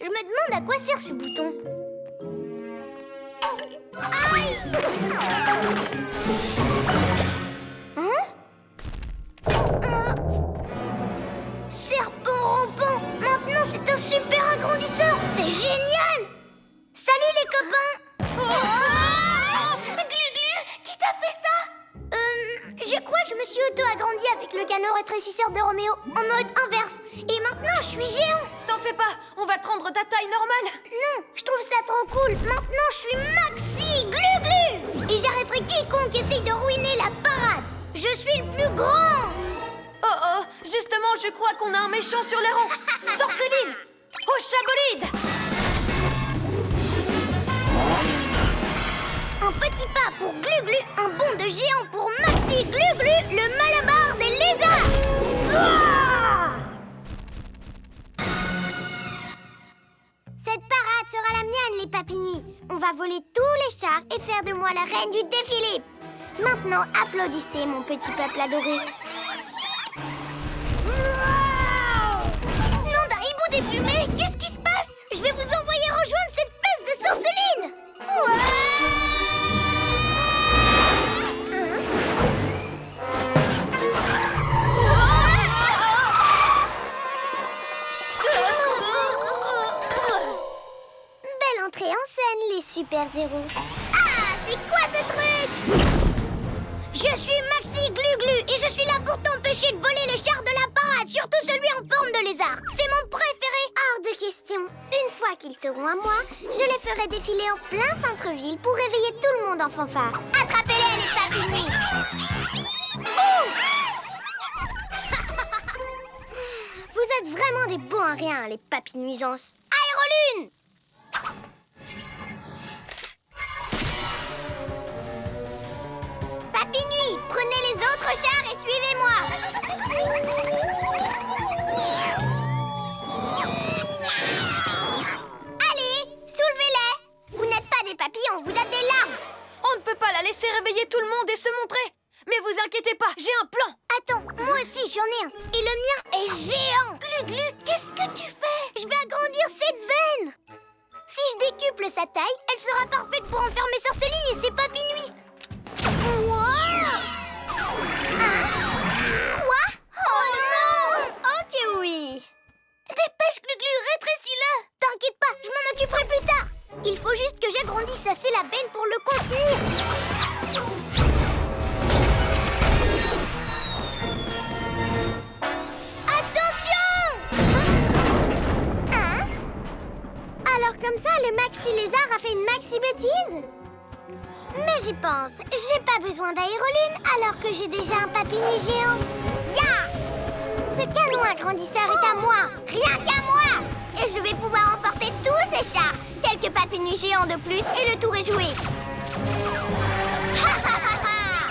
Je me demande à quoi sert ce bouton. Aïe! Hein? Serpent rampant! Maintenant c'est un super agrandisseur! C'est génial! Salut les copains! Glu-Glu, qui t'a fait ça? Je crois que je me suis auto-agrandi avec le canon rétrécisseur de Roméo en mode inverse. Et maintenant je suis géant! T'en fais pas, on va te rendre ta taille normale. Non, je trouve ça trop cool. Maintenant je suis Maxi Glu-Glu! Et j'arrêterai quiconque essaye de ruiner la parade. Je suis le plus grand! Oh oh, justement, je crois qu'on a un méchant sur les rangs. Sorceline, au chabolide. Un petit pas pour Glu-Glu, un bond de géant pour Maxi Glu-Glu, le malabar des lézards! Ouah! Cette parade sera la mienne, les papinouis. On va voler tous les chars et faire de moi la reine du défilé. Maintenant, applaudissez, mon petit peuple adoré. Nom d'un hibou déplumé, qu'est-ce qui se passe? Je vais vous envoyer rejoindre cette peste de sorceline! Belle entrée en scène, les super-héros. Ah, c'est quoi ce truc? Je suis Maxi Glu-Glu et je suis là pour t'empêcher de voler les chars de la parade, surtout celui en forme de lézard. C'est mon préféré. Hors de question. Une fois qu'ils seront à moi, je les ferai défiler en plein centre-ville pour réveiller tout le monde en fanfare. Attrapez-les, les papinouis. Vous êtes vraiment des bons à rien, les papinuisances. Aérolune! Papinouis, prenez les autres chars et suivez-moi. Allez, soulevez-les. Vous n'êtes pas des papillons, vous êtes des larves. On ne peut pas la laisser réveiller tout le monde et se montrer. Mais vous inquiétez pas, j'ai un plan. Attends, moi aussi j'en ai un. Et le mien est géant. Glu-Glu, qu'est-ce que tu fais? Je vais agrandir cette benne. Si je décuple sa taille, elle sera parfaite pour enfermer Sorceline et ses papinouis. Wow! Quoi? Oh non! Ok, oui. Dépêche, Glu-Glu, rétrécis-le. T'inquiète pas, je m'en occuperai plus tard. Il faut juste que j'agrandisse assez la benne pour le contenir. Hein? Alors comme ça, le Maxi Lézard a fait une Maxi bêtise? Mais j'y pense, j'ai pas besoin d'aérolune alors que j'ai déjà un papinouis géant. Ya! Ce canon agrandisseur est à moi, rien qu'à moi! Et je vais pouvoir emporter tous ces chars, quelques papinouis géants de plus et le tour est joué. Ha ha ha ha!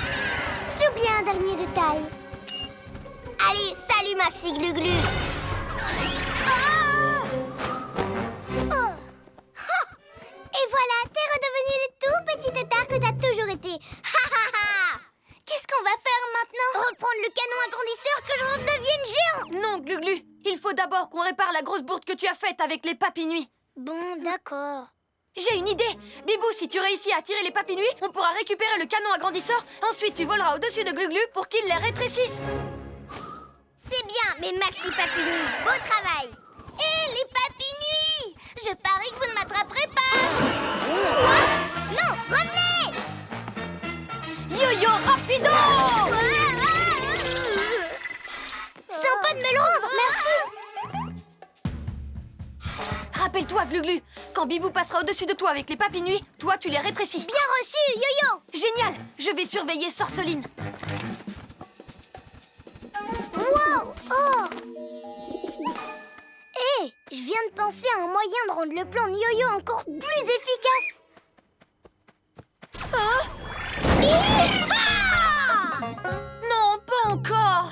J'oublie un dernier détail. Allez, salut Maxi Glu-Glu! Et voilà, t'es redevenu le tout petit tétard que t'as toujours été. Ha ha ha! Qu'est-ce qu'on va faire maintenant? Reprendre le canon agrandisseur que je redevienne géant! Non, Glu-Glu, il faut d'abord qu'on répare la grosse bourde que tu as faite avec les papinouis. Bon, d'accord. J'ai une idée. Bibou, si tu réussis à attirer les papinouis, on pourra récupérer le canon agrandisseur. Ensuite, tu voleras au-dessus de Glu-Glu pour qu'il les rétrécisse. C'est bien, mes Maxi Papinouis. Beau travail! Hé, les papinouis! Je parie que vous ne m'attraperez pas! Quoi? Non, revenez! Yo-yo rapido! Sympa de me le rendre, merci! Rappelle-toi, Glu-Glu, quand Bibou passera au-dessus de toi avec les papinouis, toi, tu les rétrécis. Bien reçu, Yo-Yo! Génial! Je vais surveiller Sorceline. Wow! penser à un moyen de rendre le plan de Yo-Yo encore plus efficace. Non, pas encore.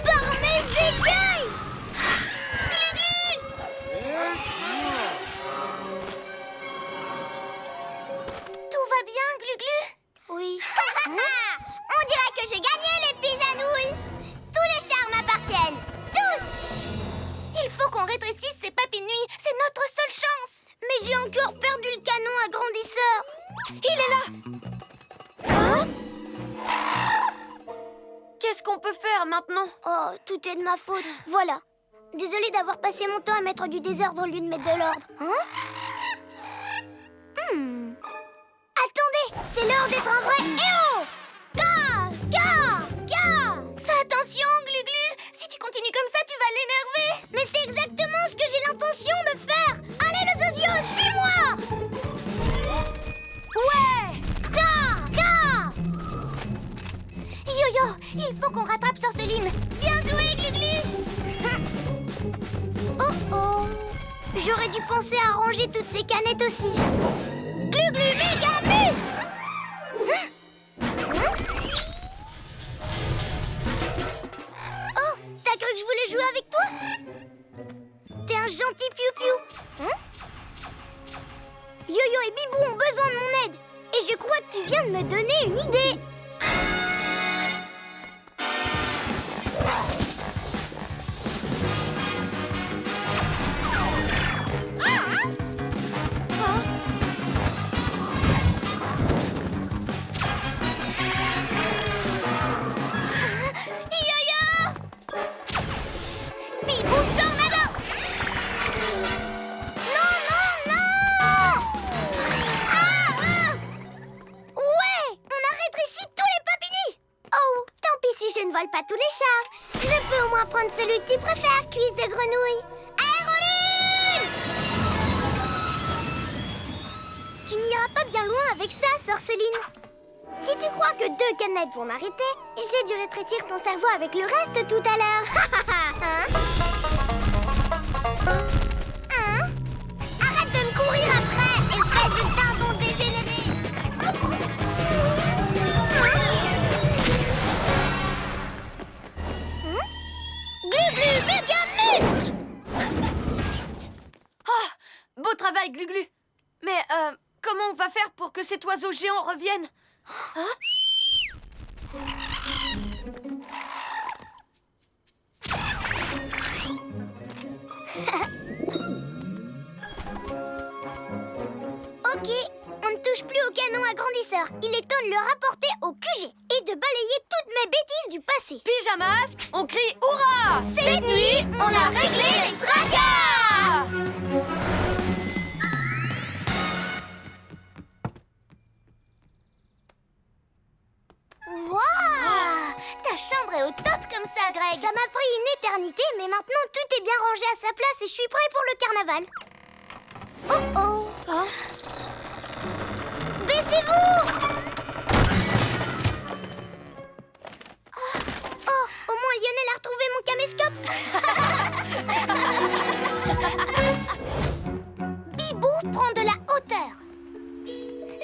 Par mes écueils! Tout va bien, Glu-Glu? Oui. On dirait que j'ai gagné les pigeanouilles. Tous les chars m'appartiennent. Tous. Il faut qu'on rétrécisse ces papilles de nuit. C'est notre seule chance. Mais j'ai encore perdu le canon agrandisseur. Il est là. Qu'est-ce qu'on peut faire maintenant? Oh, tout est de ma faute. Voilà. Désolée d'avoir passé mon temps à mettre du désordre au lieu de mettre de l'ordre. Attendez, c'est l'heure d'être un vrai héros. Ga, ga, ga. Fais attention, Glu-Glu. Si tu continues comme ça, tu vas l'énerver. Mais c'est exactement ce que j'ai l'intention de faire. Allez, le Zozio, suis-moi. Ouais. Ga, ga. Yo-Yo, il faut qu'on rattrape Sorceline. Bien joué, Glu-Glu. Oh oh. J'aurais dû penser à ranger toutes ces canettes aussi. Glu-Glu, méga muscle. Oh, t'as cru que je voulais jouer avec toi? T'es un gentil piou-piou. Yo-Yo et Bibou ont besoin de mon aide. Et je crois que tu viens de me donner une idée. Bibou Tornado. Non, non, non! Ouais! On a rétréci tous les papinuis! Oh, tant pis si je ne vole pas tous les chars. Je peux au moins prendre celui que tu préfères, cuisse de grenouille. Aéroline! Tu n'iras pas bien loin avec ça, Sorceline. Si tu crois que 2 canettes vont m'arrêter, j'ai dû rétrécir ton cerveau avec le reste tout à l'heure. Hein? Arrête de me courir après, espèce de dindon dégénéré. Glu-Glu, méga muscle. Ah, beau travail, Glu-Glu. Mais comment on va faire pour que cet oiseau géant revienne? Hein? Ok, on ne touche plus au canon agrandisseur. Il est temps de le rapporter au QG et de balayer toutes mes bêtises du passé. Pyjamasque, on crie hurrah! Cette nuit, on a réglé les tracas. Waouh! Ta chambre est au top comme ça, Greg. Ça m'a pris une éternité, mais maintenant tout est bien rangé à sa place et je suis prêt pour le carnaval. Oh oh! Hein? Baissez-vous! Oh, au moins Lionel a retrouvé mon caméscope. Bibou prend de la hauteur.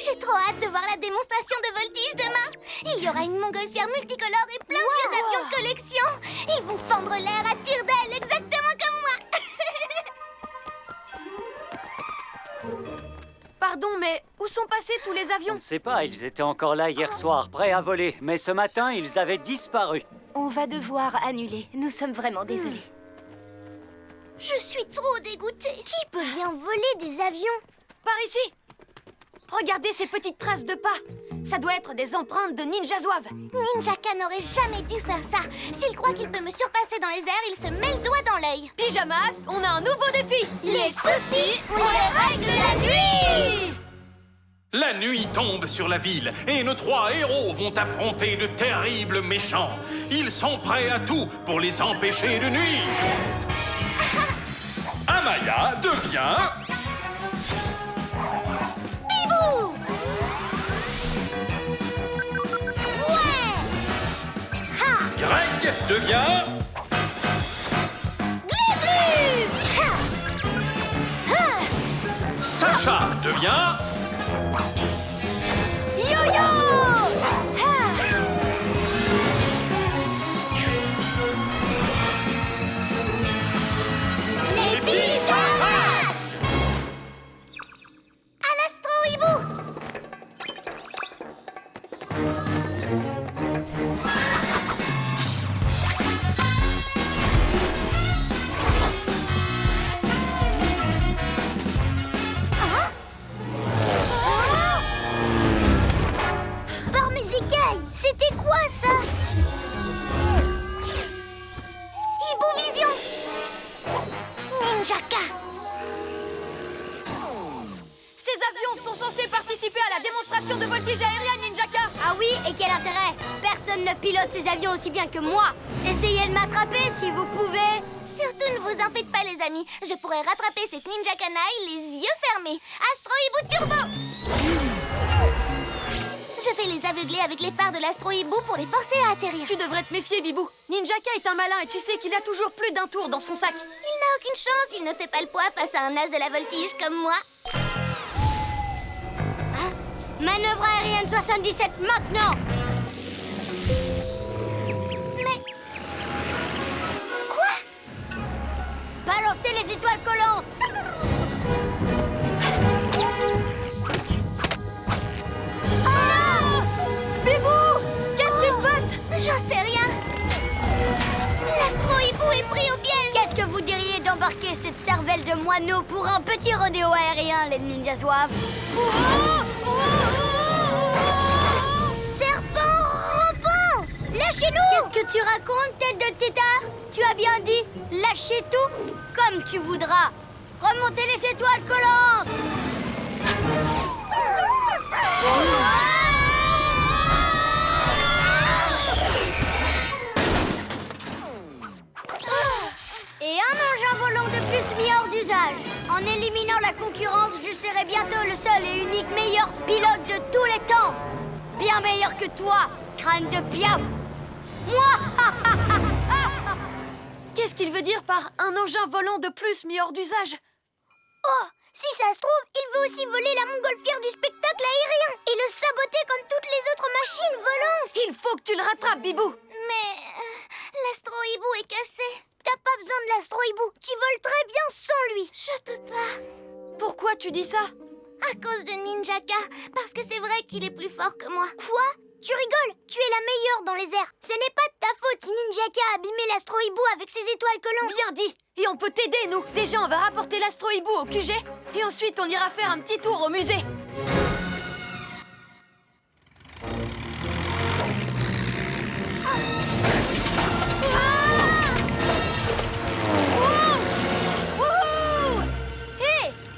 J'ai trop hâte de voir la démonstration de voltige demain. Il y aura une montgolfière multicolore et plein de vieux avions de collection. Ils vont fendre l'air à tire d'aile, exactement comme moi. Pardon, mais où sont passés tous les On avions? ne sait pas, ils étaient encore là hier soir, prêts à voler. Mais ce matin, ils avaient disparu. On va devoir annuler. Nous sommes vraiment désolés. Je suis trop dégoûtée. Qui peut bien voler des avions? Par ici! Regardez ces petites traces de pas. Ça doit être des empreintes de Ninja Zouave. Ninjaka n'aurait jamais dû faire ça. S'il croit qu'il peut me surpasser dans les airs, il se met le doigt dans l'œil. Pyjamasque, on a un nouveau défi. Les soucis, on les règle la nuit. La nuit tombe sur la ville et nos 3 héros vont affronter de terribles méchants. Ils sont prêts à tout pour les empêcher de nuire. Amaya devient... Bibou! Ouais! devient... Sacha devient... Yo-yo! Les pyjamas! À l'astro-hibou! Par mes écailles! C'était quoi ça? Hibou Vision! Ninjaka! Ces avions sont censés participer à la démonstration de voltige aérienne, Ninjaka. Ah oui, et quel intérêt? Personne ne pilote ces avions aussi bien que moi. Essayez de m'attraper si vous pouvez. Surtout ne vous en faites pas, les amis. Je pourrais rattraper cette ninja canaille les yeux fermés. Astro-hibou turbo! Je vais les aveugler avec les phares de l'astro-hibou pour les forcer à atterrir. Tu devrais te méfier, Bibou. Ninjaka est un malin et tu sais qu'il a toujours plus d'un tour dans son sac. Il n'a aucune chance, il ne fait pas le poids face à un as de la voltige comme moi. Manœuvre aérienne 77 maintenant. Mais... Quoi? Balancez les étoiles collantes. Bibou! Qu'est-ce qui se passe? J'en sais rien. L'astro-hibou est pris au piège. Qu'est-ce que vous diriez d'embarquer cette cervelle de moineau pour un petit rodéo aérien, les ninjas zouaves? Serpent rampant! Lâchez-nous! Qu'est-ce que tu racontes, tête de tétard? Tu as bien dit, lâchez tout? Comme tu voudras. Remontez les étoiles collantes! Et un engin volant de plus mis hors d'usage. En éliminant la concurrence, je serai bientôt le seul et unique meilleur pilote de tous les temps. Bien meilleur que toi, crâne de piaf. Moi! Qu'est-ce qu'il veut dire par un engin volant de plus mis hors d'usage? Oh, si ça se trouve, il veut aussi voler la montgolfière du spectacle aérien et le saboter comme toutes les autres machines volantes. Il faut que tu le rattrapes, Bibou. Mais... l'astro-hibou est cassé. T'as pas besoin de l'astro-hibou, tu voles très bien sans lui. Je peux pas. Pourquoi tu dis ça? À cause de Ninjaka. Parce que c'est vrai qu'il est plus fort que moi. Quoi? Tu rigoles? Tu es la meilleure dans les airs. Ce n'est pas de ta faute si Ninjaka a abîmé l'astro-hibou avec ses étoiles collantes. Bien dit. Et on peut t'aider, nous. Déjà, on va rapporter l'astro-hibou au QG. Et ensuite, on ira faire un petit tour au musée.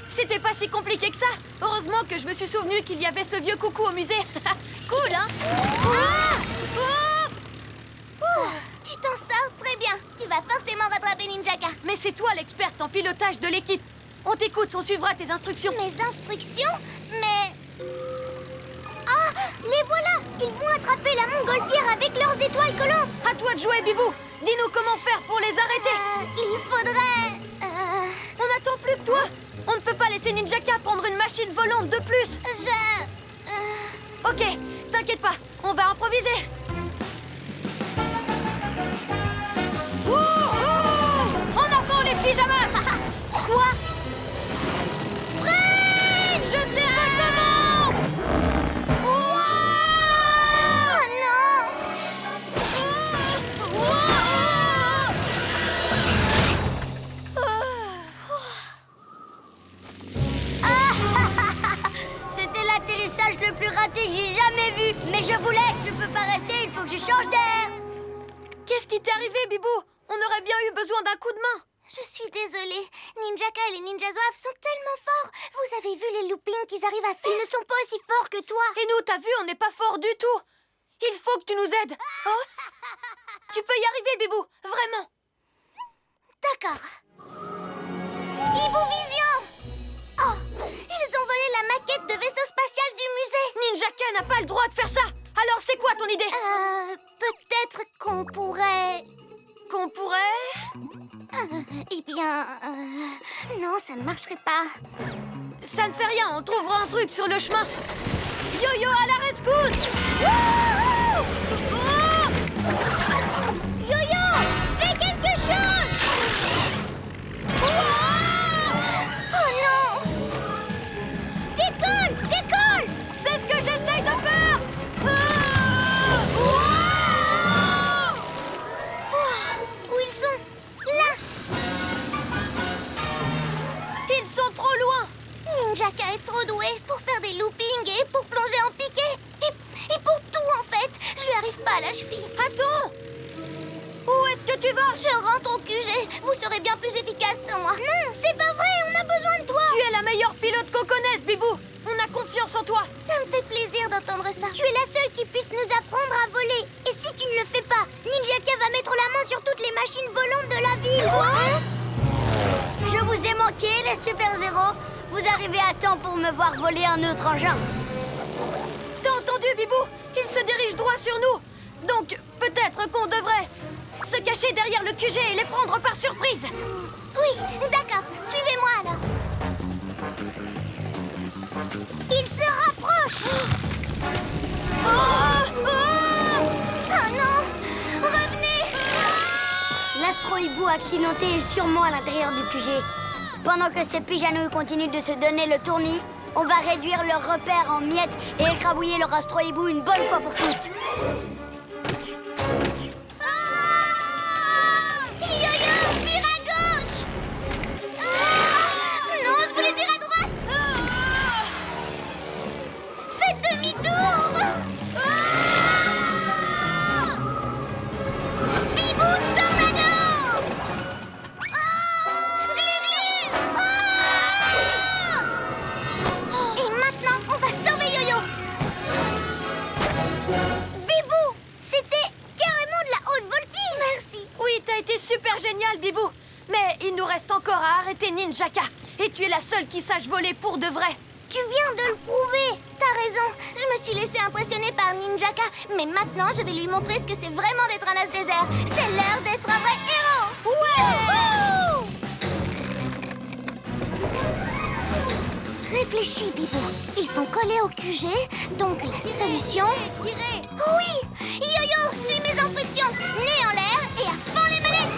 C'était pas si compliqué que ça. Heureusement que je me suis souvenu qu'il y avait ce vieux coucou au musée. Cool, hein? Tu t'en sors très bien. Tu vas forcément rattraper Ninjaka. Mais c'est toi l'experte en pilotage de l'équipe. On t'écoute, on suivra tes instructions. Mes instructions? Mais... Ah, les voilà! Ils vont attraper la montgolfière avec leurs étoiles collantes. À toi de jouer, Bibou. Dis-nous comment faire pour les arrêter. Il faudrait... On n'attend plus que toi. On ne peut pas laisser Ninjaka prendre une machine volante de plus. Ok, t'inquiète pas, on va improviser. En avant les pyjamas. Quoi? Prête. Je sais pas comment. Oh non! C'était l'atterrissage le plus raté que j'ai jamais vu. Mais je vous laisse, je peux pas rester, il faut que je change d'air. Qu'est-ce qui t'est arrivé, Bibou? On aurait bien eu besoin d'un coup de main. Je suis désolée. Ninjaka et les ninja zouaves sont tellement forts. Vous avez vu les loopings qu'ils arrivent à faire? Ils ne sont pas aussi forts que toi. Et nous, t'as vu, on n'est pas fort du tout. Il faut que tu nous aides. Oh, tu peux y arriver, Bibou, vraiment. D'accord. Hibou Vision! Oh, ils ont volé la maquette de vaisseau spatial du musée. Ninjaka n'a pas le droit de faire ça. Alors, c'est quoi ton idée? Peut-être qu'on pourrait qu'on pourrait... Eh bien... non, ça ne marcherait pas. Ça ne fait rien, on trouvera un truc sur le chemin. Yo-yo à la rescousse! Yo-yo, fais quelque chose! Oh non! Décolle, décolle! C'est ce que j'essaye de faire! Où ils sont? Là! Ils sont trop loin! Ninjaka est trop doué pour faire des loopings et pour plonger en piqué. Et pour tout, en fait. Je lui arrive pas à la cheville. Attends! Où est-ce que tu vas? Je rentre au QG. Vous serez bien plus efficace sans moi. Non, c'est pas vrai, on a besoin de toi! Tu es la meilleure pilote qu'on connaisse, Bibou! On a confiance en toi! Ça me fait plaisir d'entendre ça. Tu es la seule qui puisse nous apprendre à voler. Et si tu ne le fais pas, Ninjaka va mettre la main sur toutes les machines volantes de la ville. Je vous ai manqué, les super-héros. Vous arrivez à temps pour me voir voler un autre engin. T'as entendu, Bibou? Il se dirige droit sur nous! Donc, peut-être qu'on devrait se cacher derrière le QG et les prendre par surprise! Oui, d'accord. Suivez-moi alors. Il se rapproche. Oh non! Revenez! L'astro-hibou accidenté est sûrement à l'intérieur du QG. Pendant que ces pijanouilles continuent de se donner le tournis, on va réduire leurs repères en miettes et écrabouiller leur astro-hibou une bonne fois pour toutes. Yo-yo, vire à gauche! Non, je voulais dire à droite! Faites demi-tour! Bibou tornado! Et maintenant, on va sauver Yo-yo! Bibou, c'était carrément de la haute voltige. Merci! Oui, t'as été super génial, Bibou! Mais il nous reste encore à arrêter Ninjaka. Et tu es la seule qui sache voler pour de vrai. Tu viens de le prouver. T'as raison, je me suis laissée impressionner par Ninjaka. Mais maintenant, je vais lui montrer ce que c'est vraiment d'être un as désert. C'est l'heure d'être un vrai héros! Réfléchis, Bibou. Ils sont collés au QG, donc la solution... Tirez. Oui! Yo-yo, suis mes instructions! Nez en l'air et à fond les manettes!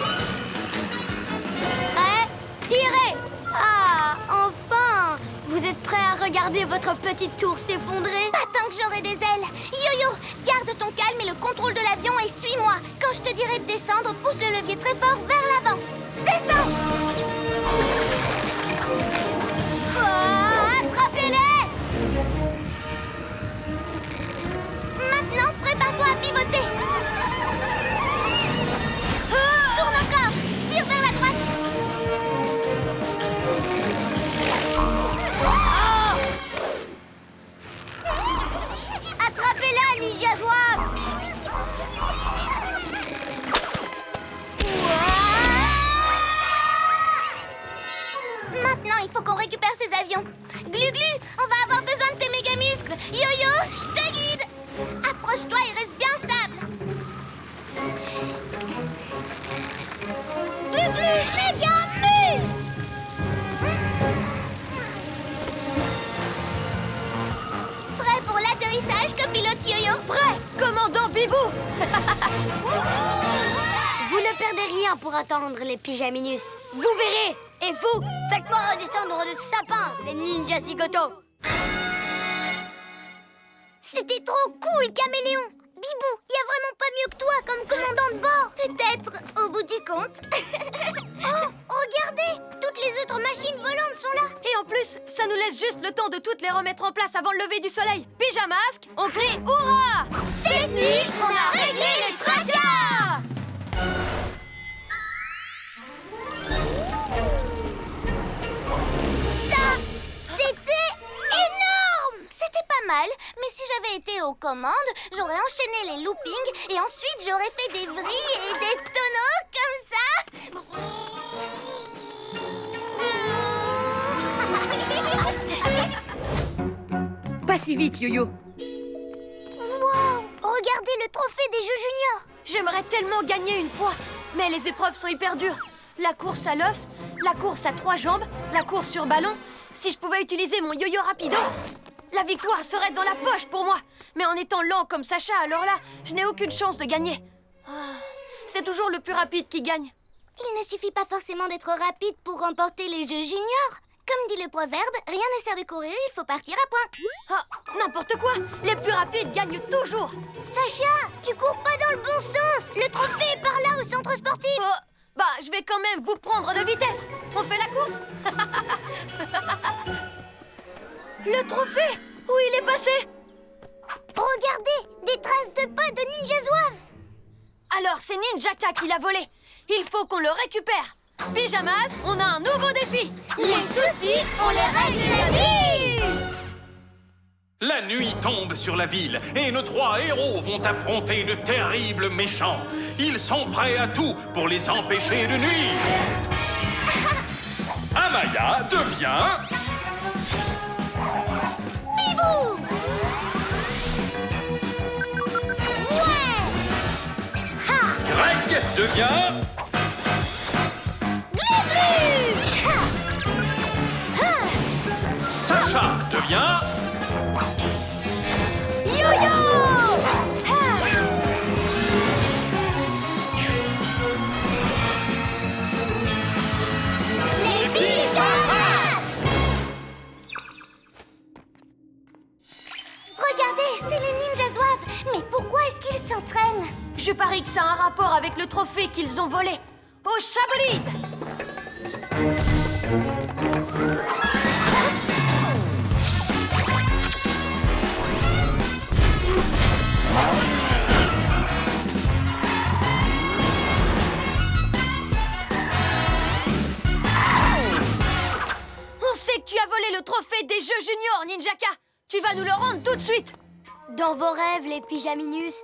Prêt? Tirez. Ah, enfin. Vous êtes prêts à regarder votre petite tour s'effondrer? Pas tant que j'aurai des ailes! Yo-yo, garde ton calme et le contrôle de l'avion et suis-moi! Quand je te dirai de descendre, pousse le levier très fort vers l'avant! Descends! Attrapez-les! Maintenant, prépare-toi à pivoter! Tourne encore! Vire vers la droite! Attrapez-la, ninjazoise! Maintenant, il faut qu'on récupère ces avions. Glu-glu, on va avoir besoin de tes méga muscles. Yo-yo, je te guide. Approche-toi et reste bien stable. Glu-glu, méga muscle! Prêt pour l'atterrissage, copilote Yo-yo? Prêt, commandant Bibou! Vous ne perdez rien pour attendre les pyjaminus. Vous verrez. Et vous, faites-moi redescendre de ce sapin, les ninjas zigoto. C'était trop cool, Caméléon. Bibou, il y a vraiment pas mieux que toi comme commandant de bord. Peut-être au bout du compte. Oh, regardez, toutes les autres machines volantes sont là. Et en plus, ça nous laisse juste le temps de toutes les remettre en place avant le lever du soleil. Pyjamasque, on crie hurrah! Cette nuit, on a réglé les tracas! Ça, c'était énorme. C'était pas mal, mais si j'avais été aux commandes, j'aurais enchaîné les loopings et ensuite j'aurais fait des vrilles et des tonneaux comme ça. Pas si vite, Yo-Yo. Wow, regardez le trophée des Jeux Juniors. J'aimerais tellement gagner une fois, Mais les épreuves sont hyper dures. La course à l'œuf, la course à 3 jambes, la course sur ballon. Si je pouvais utiliser mon yo-yo rapido, la victoire serait dans la poche pour moi. Mais en étant lent comme Sacha, alors là, je n'ai aucune chance de gagner. C'est toujours le plus rapide qui gagne. Il ne suffit pas forcément d'être rapide pour remporter les Jeux juniors. Comme dit le proverbe, rien ne sert de courir, il faut partir à point. Ah, n'importe quoi. Les plus rapides gagnent toujours. Sacha, tu cours pas dans le bon sens. Le trophée est par là au centre sportif. Oh, bah, je vais quand même vous prendre de vitesse. On fait la course. Le trophée, où il est passé? Regardez, des traces de pas de Ninja Zouave. Alors, c'est Ninjaka qui l'a volé. Il faut qu'on le récupère. Pyjamas, on a un nouveau défi. Les soucis, on les règle la vie. La nuit tombe sur la ville et nos 3 héros vont affronter de terribles méchants. Ils sont prêts à tout pour les empêcher de nuire. Amaya devient... Bibou. Greg devient... Sacha devient... Yo-yo. Les pyjamas. Regardez, c'est les Ninja Zouaves. Mais pourquoi est-ce qu'ils s'entraînent? Je parie que ça a un rapport avec le trophée qu'ils ont volé. Au Chabolide. On sait que tu as volé le trophée des Jeux juniors, Ninjaka. Tu vas nous le rendre tout de suite. Dans vos rêves, les pyjaminus,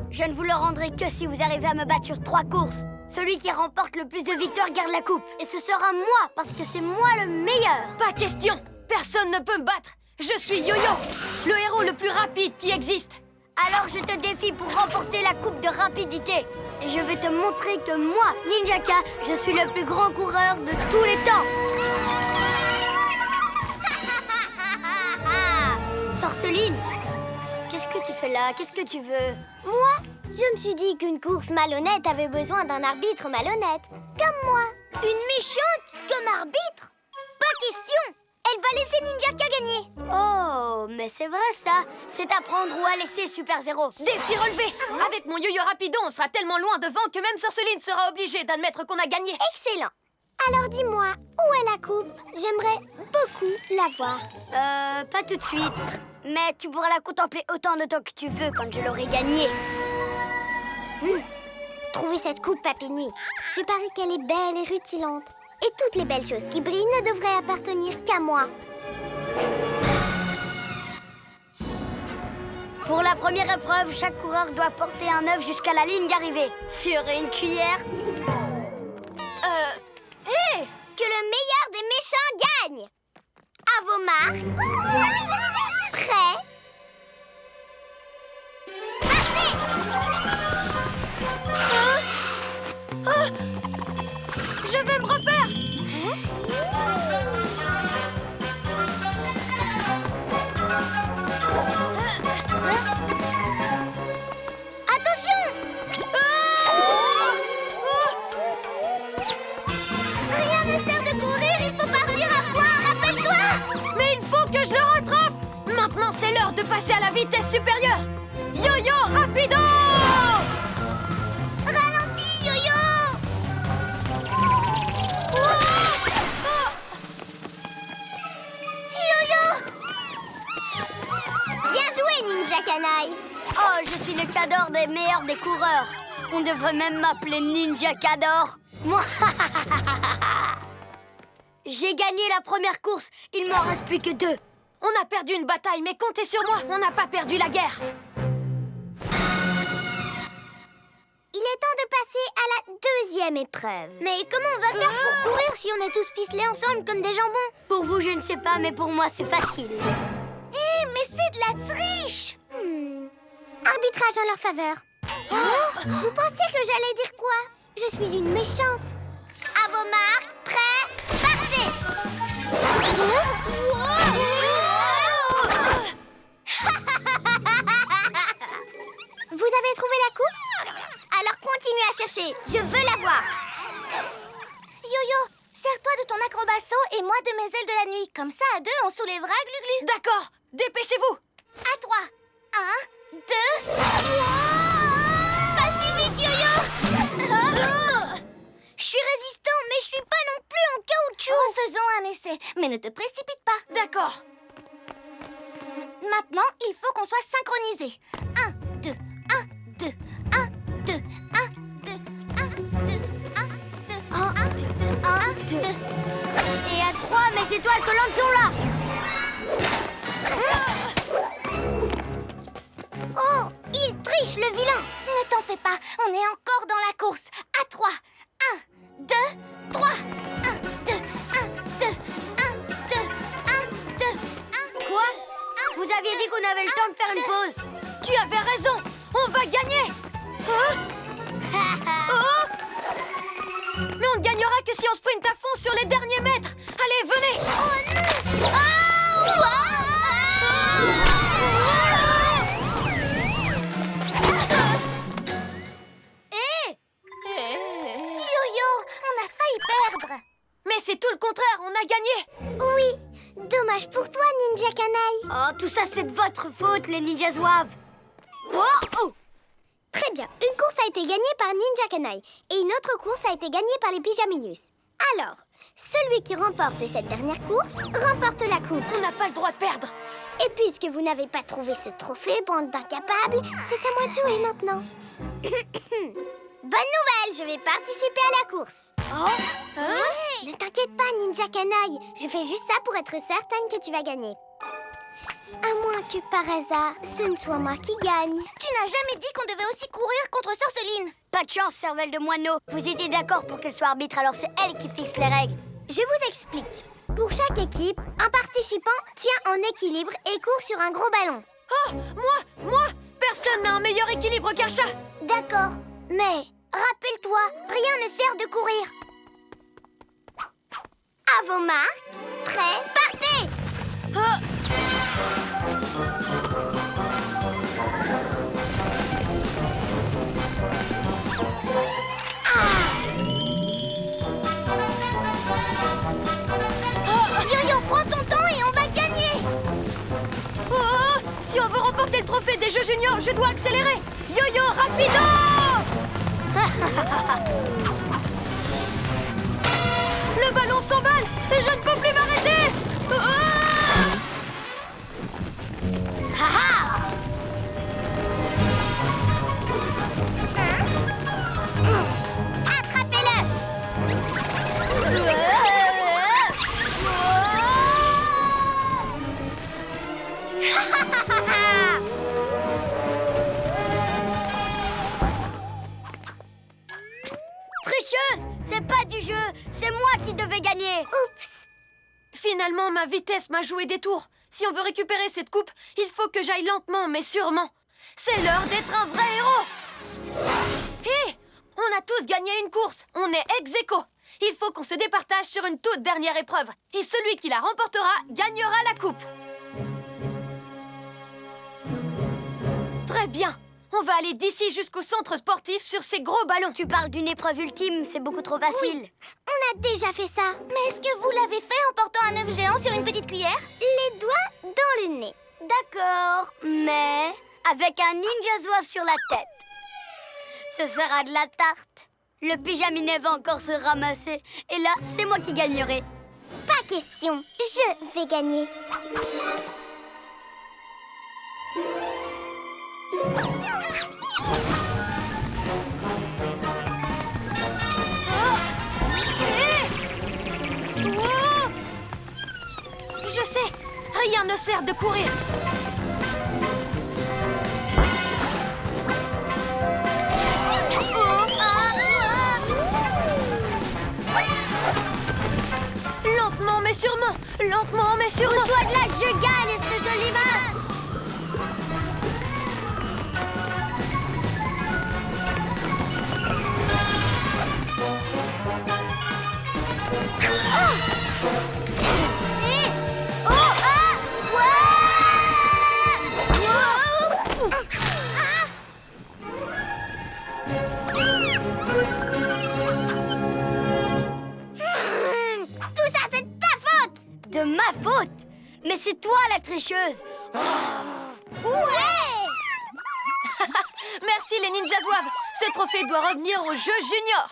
je ne vous le rendrai que si vous arrivez à me battre sur 3 courses. Celui qui remporte le plus de victoires garde la coupe. Et ce sera moi, parce que c'est moi le meilleur. Pas question. Personne ne peut me battre. Je suis Yo-Yo, le héros le plus rapide qui existe. Alors je te défie pour remporter la coupe de rapidité. Et je vais te montrer que moi, Ninjaka, je suis le plus grand coureur de tous les temps. Sorceline, qu'est-ce que tu fais là? Qu'est-ce que tu veux? Moi, je me suis dit qu'une course malhonnête avait besoin d'un arbitre malhonnête. Comme moi. Une méchante comme arbitre? Pas question. Elle va laisser Ninjaka gagner. Oh, mais c'est vrai ça. C'est à prendre ou à laisser Super Zéro. Défi relevé. Avec mon yo-yo rapido, on sera tellement loin devant que même Sorceline sera obligée d'admettre qu'on a gagné. Excellent. Alors dis-moi, où est la coupe? J'aimerais beaucoup la voir. Pas tout de suite. Mais tu pourras la contempler autant de temps que tu veux quand je l'aurai gagnée. Trouvez cette coupe, Papy Nuit. Je parie qu'elle est belle et rutilante. Et toutes les belles choses qui brillent ne devraient appartenir qu'à moi. Pour la première épreuve, chaque coureur doit porter un œuf jusqu'à la ligne d'arrivée. Sur une cuillère. Hé! Que le meilleur des méchants gagne. À vos marques. Prêts. Je vais me refaire. Attention. Rien ne sert de courir, il faut partir à point, rappelle-toi. Mais il faut que je le rattrape. Maintenant, c'est l'heure de passer à la vitesse supérieure. Yo-yo rapido! Ralentis, Yo-Yo. Bien joué, Ninja Canaille. Oh, je suis le Cador des meilleurs des coureurs. On devrait même m'appeler Ninja Cador. Moi, j'ai gagné la première course. Il m'en reste plus que 2. On a perdu une bataille, mais comptez sur moi, on n'a pas perdu la guerre. Il est temps de passer à la deuxième épreuve. Mais comment on va faire pour courir si on est tous ficelés ensemble comme des jambons? Pour vous, je ne sais pas, mais pour moi, c'est facile. Mais c'est de la triche. Arbitrage en leur faveur. Vous pensiez que j'allais dire quoi? Je suis une méchante. À vos marques, prêts, partez. Vous avez trouvé la coupe? Alors continuez à chercher, je veux la voir. Yo-Yo, sers-toi de ton acrobasso et moi de mes ailes de la nuit. Comme ça, à deux, on soulèvera Glu-Glu. D'accord, dépêchez-vous. À 3. 1, 2... Pas si vite, Yo-Yo. Je suis résistant, mais je suis pas non plus en caoutchouc. Faisons un essai, mais ne te précipite pas. D'accord. Maintenant, il faut qu'on soit synchronisés. 1, 2, 1, 2, 1, 2, 1, 2, 1, 2, 1, 2, 1, 2, 1, 2. Et à 3, mes étoiles collantes sont là. Oh, il triche, le vilain. Ne t'en fais pas, on est encore dans la course. À 3. 1, 2, 3. 1, 2, 1, 2, 1, 2, 1, 2, 1. Quoi? Vous aviez dit qu'on avait le temps de faire une pause. Tu avais raison. On va gagner. Hein? Oh! Mais on ne gagnera que si on sprinte à fond sur les derniers mètres. Allez, venez. Oh non! Yo-Yo, on a failli perdre. Mais c'est tout le contraire, on a gagné. Oui, dommage pour toi, Ninja Canaille. Oh, tout ça, c'est de votre faute, les Ninja Zouaves. Oh! Très bien, une course a été gagnée par Ninja Canaille et une autre course a été gagnée par les Pyjaminus. Alors, celui qui remporte cette dernière course remporte la coupe. On n'a pas le droit de perdre. Et puisque vous n'avez pas trouvé ce trophée, bande d'incapables, c'est à moi de jouer maintenant. Bonne nouvelle, je vais participer à la course. Oh, ne t'inquiète pas, Ninja Canaille. Je fais juste ça pour être certaine que tu vas gagner. À moins que par hasard, ce ne soit moi qui gagne. Tu n'as jamais dit qu'on devait aussi courir contre Sorceline. Pas de chance, cervelle de moineau. Vous étiez d'accord pour qu'elle soit arbitre, alors c'est elle qui fixe les règles. Je vous explique. Pour chaque équipe, un participant tient en équilibre et court sur un gros ballon. Oh, moi, personne n'a un meilleur équilibre qu'un chat. D'accord, mais rappelle-toi, rien ne sert de courir. À vos marques, prêts, partez! Yo-Yo, prends ton temps et on va gagner. Oh, si on veut remporter le trophée des Jeux Juniors, je dois accélérer. Yo-Yo, rapido! Le ballon s'emballe et je ne peux plus m'arrêter. Tricheuse, c'est pas du jeu, c'est moi qui devais gagner. Oups. Finalement, ma vitesse m'a joué des tours. Si on veut récupérer cette coupe, il faut que j'aille lentement, mais sûrement. C'est l'heure d'être un vrai héros. Hé, on a tous gagné une course. On est ex-aequo. Il faut qu'on se départage sur une toute dernière épreuve. Et celui qui la remportera gagnera la coupe. Très bien. On va aller d'ici jusqu'au centre sportif sur ces gros ballons. Tu parles d'une épreuve ultime, c'est beaucoup trop facile. Oui, on a déjà fait ça. Mais est-ce que vous l'avez fait en portant un œuf géant sur une petite cuillère? Les doigts dans le nez. D'accord, mais avec un ninja zouave sur la tête. Ce sera de la tarte. Le pyjaminet va encore se ramasser. Et là, c'est moi qui gagnerai. Pas question, je vais gagner. Je sais, rien ne sert de courir. Lentement mais sûrement, lentement mais sûrement. Pousse-toi de là que je gagne, espèce de limace. c'est toi la tricheuse. Ouais. Merci les ninjas zouaves. Ce trophée doit revenir au jeu junior.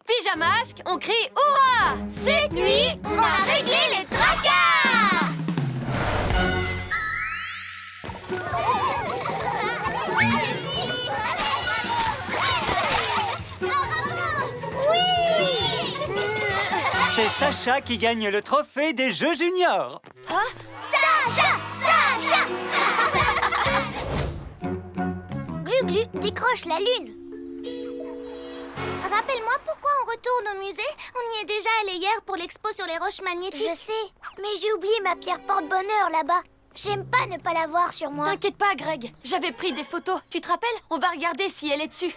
Pyjamasque, on crie hurrah! Cette nuit, on a réglé les tracas! C'est Sacha qui gagne le trophée des Jeux juniors. Sacha! Glu-Glu décroche la lune. Rappelle-moi pourquoi on retourne au musée? On y est déjà allé hier pour l'expo sur les roches magnétiques. Je sais, mais j'ai oublié ma pierre porte-bonheur là-bas. J'aime pas ne pas l'avoir sur moi. T'inquiète pas, Greg. J'avais pris des photos. Tu te rappelles? On va regarder si elle est dessus.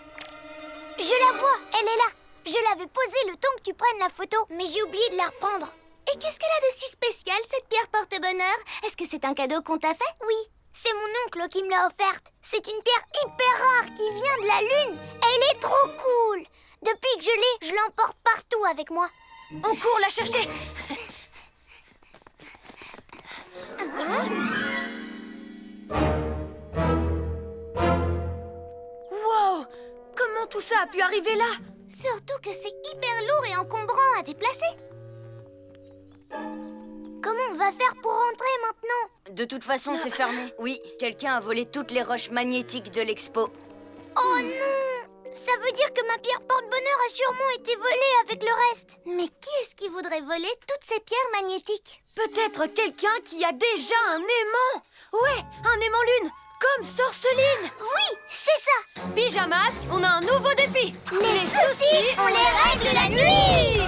Je la vois, elle est là. Je l'avais posée le temps que tu prennes la photo, mais j'ai oublié de la reprendre. Et qu'est-ce qu'elle a de si spécial, cette pierre porte-bonheur? Est-ce que c'est un cadeau qu'on t'a fait? Oui, c'est mon oncle qui me l'a offerte. C'est une pierre hyper rare qui vient de la Lune. Elle est trop cool. Depuis que je l'ai, je l'emporte partout avec moi. On court la chercher. Wow! Comment tout ça a pu arriver là? Surtout que c'est hyper lourd et encombrant à déplacer. Comment on va faire pour rentrer maintenant? De toute façon, c'est fermé. Oui, quelqu'un a volé toutes les roches magnétiques de l'expo. Oh non! Ça veut dire que ma pierre porte-bonheur a sûrement été volée avec le reste. Mais qui est-ce qui voudrait voler toutes ces pierres magnétiques? Peut-être quelqu'un qui a déjà un aimant. Ouais, un aimant lune, comme Sorceline. Oui, c'est ça. Pyjamasque, on a un nouveau défi. Les soucis, on les règle la nuit.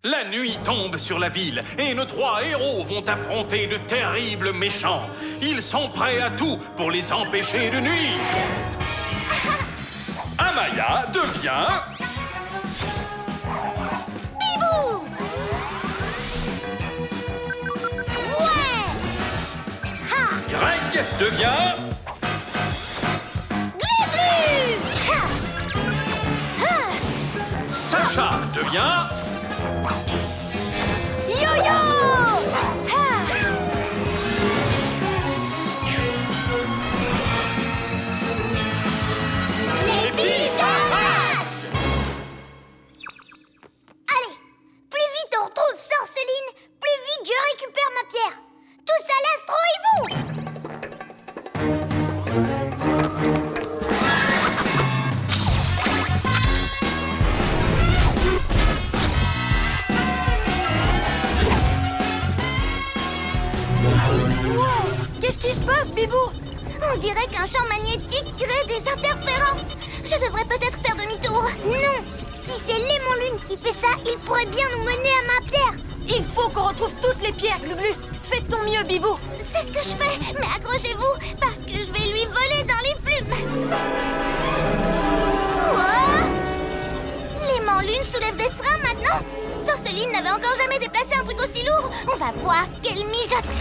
La nuit tombe sur la ville et nos 3 héros vont affronter de terribles méchants. Ils sont prêts à tout pour les empêcher de nuire. Amaya devient... Bibou! Ouais! Greg devient... Sacha devient... Yo-yo! Les pyjamas! Allez, plus vite on retrouve Sorceline, plus vite je récupère ma pierre. Tous à l'Astro Hibou! Qu'est-ce qui se passe, Bibou? On dirait qu'un champ magnétique crée des interférences. Je devrais peut-être faire demi-tour. Non, si c'est l'aimant lune qui fait ça, il pourrait bien nous mener à ma pierre. Il faut qu'on retrouve toutes les pierres, Glu-Glu. Fais de ton mieux, Bibou. C'est ce que je fais, mais accrochez-vous, parce que je vais lui voler dans les plumes. Wow! L'aimant lune soulève des trains maintenant. Sorceline n'avait encore jamais déplacé un truc aussi lourd. On va voir ce qu'elle mijote.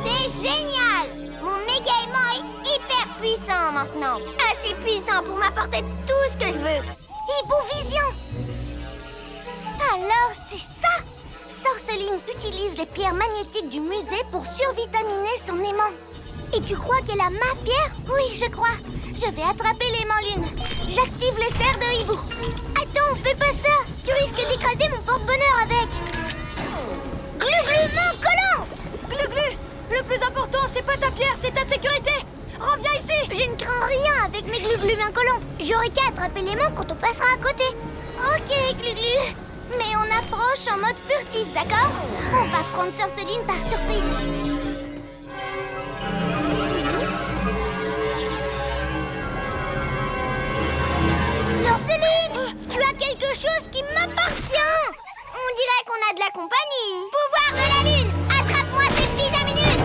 C'est génial! Mon méga aimant est hyper puissant maintenant. Assez puissant pour m'apporter tout ce que je veux. Hibou Vision! Alors, c'est ça! Sorceline utilise les pierres magnétiques du musée pour survitaminer son aimant. Et tu crois qu'elle a ma pierre? Oui, je crois. Je vais attraper l'aimant lune. J'active les serres de Hibou. Attends, fais pas ça! Tu risques d'écraser mon porte-bonheur avec. Glu-Glu main collante! Glu-Glu, le plus important, c'est pas ta pierre, c'est ta sécurité. Reviens ici. Je ne crains rien avec mes Glu-Glu main collantes. J'aurai qu'à attraper l'aimant quand on passera à côté. Ok, Glu-Glu. Mais on approche en mode furtif, d'accord? On va prendre Sorceline par surprise. Sorceline, tu as quelque chose qui m'appartient. On dirait qu'on a de la compagnie. Pouvoir de la lune, attrape-moi ces pyjaminus.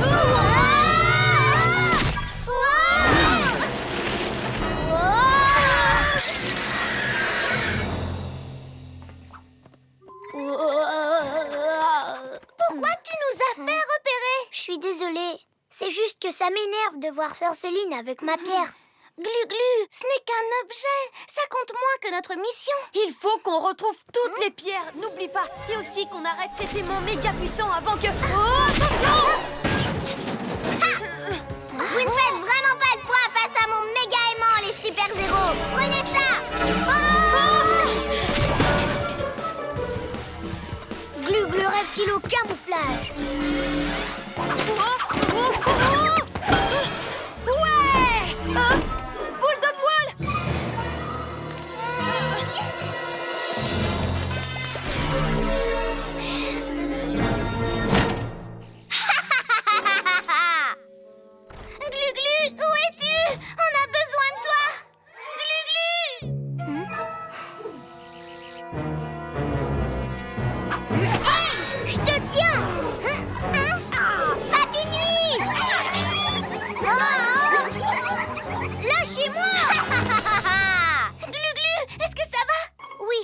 Pourquoi tu nous as fait repérer? Je suis désolée. C'est juste que ça m'énerve de voir Sorceline avec ma pierre. Glu-Glu, ce n'est qu'un objet. Ça compte moins que notre mission. Il faut qu'on retrouve toutes les pierres. N'oublie pas. Et aussi qu'on arrête cet aimant méga puissant avant que... Oh! Attention! Vous ne faites vraiment pas de poids face à mon méga aimant, les super-héros. Prenez ça. Glu-glu reptile au camouflage. Ouais! Boule de poil! Glu-glu, où es-tu? On a besoin de toi. Glu-glu! Hey, je te tiens. Papy Nuit. Lâchez-moi. Glu-glu, est-ce que ça va? Oui.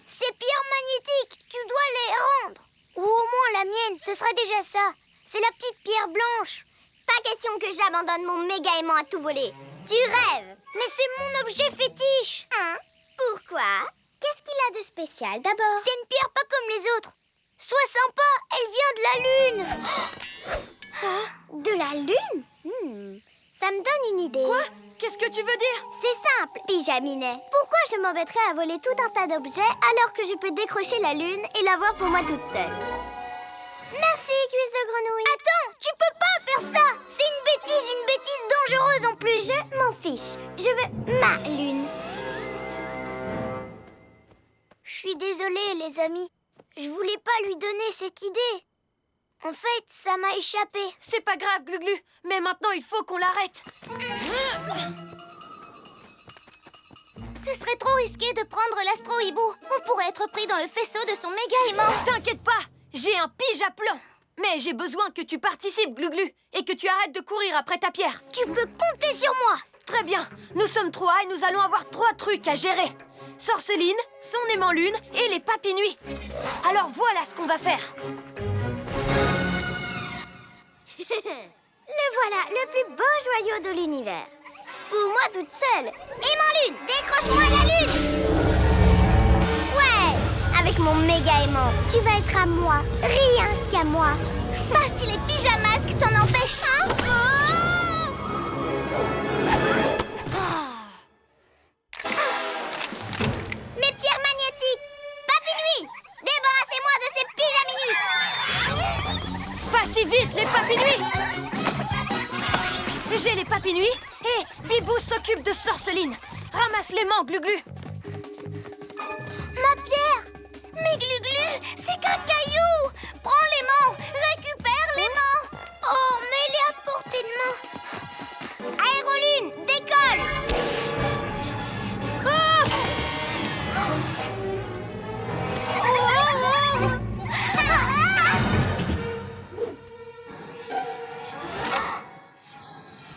Ces pierres magnétiques, tu dois les rendre. Ou au moins la mienne, ce serait déjà ça. C'est la petite pierre blanche. Pas question que j'abandonne mon méga aimant à tout voler. Tu rêves. Mais c'est mon objet fétiche. Hein? Pourquoi? Qu'est-ce qu'il a de spécial d'abord? C'est une pierre pas comme les autres. Sois sympa, elle vient de la lune. De la lune? Ça me donne une idée. Quoi? Qu'est-ce que tu veux dire? C'est simple, Pyjaminet. Pourquoi je m'embêterais à voler tout un tas d'objets alors que je peux décrocher la lune et l'avoir pour moi toute seule? Merci, cuisse de grenouille. Attends, tu peux pas faire ça. C'est une bêtise dangereuse en plus. Je m'en fiche. Je veux ma lune. Je suis désolée, les amis. Je voulais pas lui donner cette idée. En fait, ça m'a échappé. C'est pas grave, Glu-glu, mais maintenant il faut qu'on l'arrête. Ce serait trop risqué de prendre l'astro-hibou. On pourrait être pris dans le faisceau de son méga aimant. T'inquiète pas, j'ai un pyjaplan. Mais j'ai besoin que tu participes, Glu-glu, et que tu arrêtes de courir après ta pierre. Tu peux compter sur moi. Très bien, nous sommes 3 et nous allons avoir 3 trucs à gérer. Sorceline, son aimant lune et les papy nuits. Alors voilà ce qu'on va faire. Le voilà, le plus beau joyau de l'univers. Pour moi toute seule. Aimant lune, décroche-moi la lune. Ouais, avec mon méga aimant, tu vas être à moi, rien qu'à moi. Pas si les pyjamasques t'en empêchent. Mes pierres magnétiques. Papy Nuit, débarrassez-moi de ces pyjaminus. Pas si vite, les papy nuits. J'ai les papy nuits et Bibou s'occupe de Sorceline. Ramasse l'aimant, Glu-glu. Ma pierre. Mais Glu-glu, c'est qu'un caillou. Prends l'aimant, récupère l'aimant. Oh, mais il est à portée de main. Aérolune, décolle.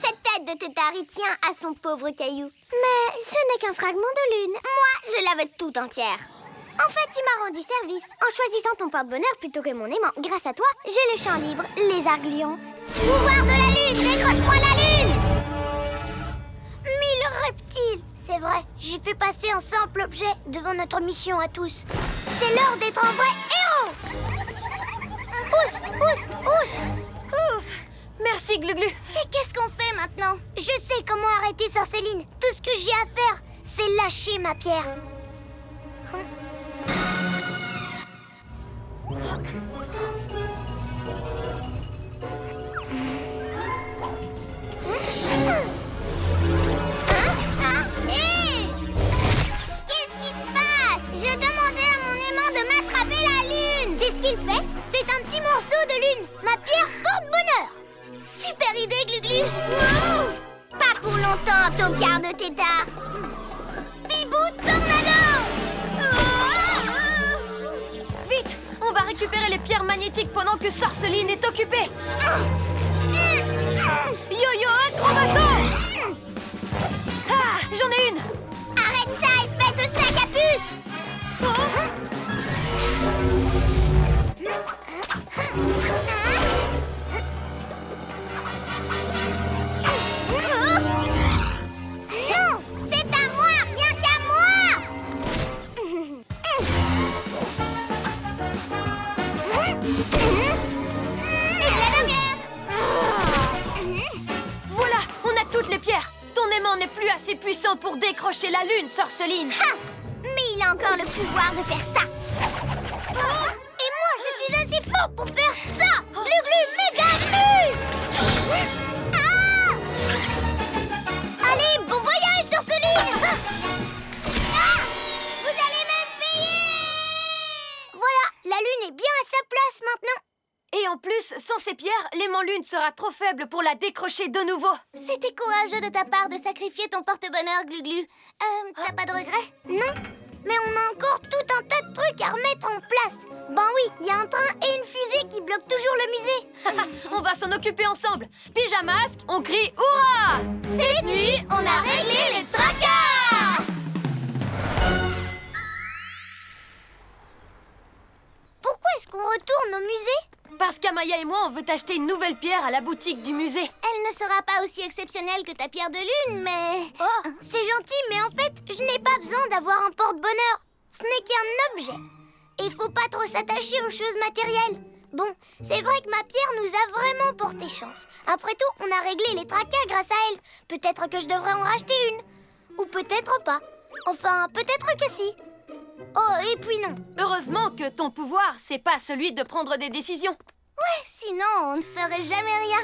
Cette tête de tétari tient à son pauvre caillou. Mais ce n'est qu'un fragment de lune. Moi, je la veux toute entière. En fait, tu m'as rendu service en choisissant ton porte-bonheur plutôt que mon aimant. Grâce à toi, j'ai le champ libre, les argulions. Pouvoir de la lune, décroche-moi la lune. Mille reptiles. C'est vrai, j'ai fait passer un simple objet devant notre mission à tous. C'est l'heure d'être un vrai héros. Oust, oust, oust. Ouf. Merci, Glu-glu. Et qu'est-ce qu'on fait maintenant? Je sais comment arrêter Sorceline. Tout ce que j'ai à faire, c'est lâcher ma pierre. Hé! Qu'est-ce qui se passe? Je demandais à mon aimant de m'attraper la lune. C'est ce qu'il fait. C'est un petit morceau de lune. Ma pierre porte-bonheur. Super idée, Glu-glu. Pas pour longtemps, tocard de tétard. Bibou tornado. Vite, on va récupérer les pierres magnétiques pendant que Sorceline est occupée. Yo-yo, acrobasso. Ah, j'en ai une. Arrête ça, espèce de sac à puce. Non, c'est à moi, rien qu'à moi. n'en est plus assez puissant pour décrocher la lune, Sorceline. Ha! Mais il a encore le pouvoir de faire ça. Oh, et moi, je suis assez fort pour faire ça. Glu-glu méga muscle. Ah! Allez, bon voyage, Sorceline. Ah! Vous allez même payer. Voilà, la lune est bien à sa place maintenant. Et en plus, sans ces pierres, l'aimant lune sera trop faible pour la décrocher de nouveau. C'était courageux de ta part de sacrifier ton porte-bonheur, Glu-Glu. T'as pas de regrets? Non, mais on a encore tout un tas de trucs à remettre en place. Ben oui, il y a un train et une fusée qui bloquent toujours le musée. On va s'en occuper ensemble. Pyjamasque, on crie hurrah! Cette nuit, on a réglé les tracas! Pourquoi est-ce qu'on retourne au musée? Parce qu'Amaya et moi, on veut acheter une nouvelle pierre à la boutique du musée. Elle ne sera pas aussi exceptionnelle que ta pierre de lune, mais... Oh, c'est gentil, mais en fait, je n'ai pas besoin d'avoir un porte-bonheur. Ce n'est qu'un objet. Et il faut pas trop s'attacher aux choses matérielles. Bon, c'est vrai que ma pierre nous a vraiment porté chance. Après tout, on a réglé les tracas grâce à elle. Peut-être que je devrais en racheter une. Ou peut-être pas. Enfin, peut-être que si. Oh, et puis non. Heureusement que ton pouvoir, c'est pas celui de prendre des décisions. Ouais, sinon on ne ferait jamais rien.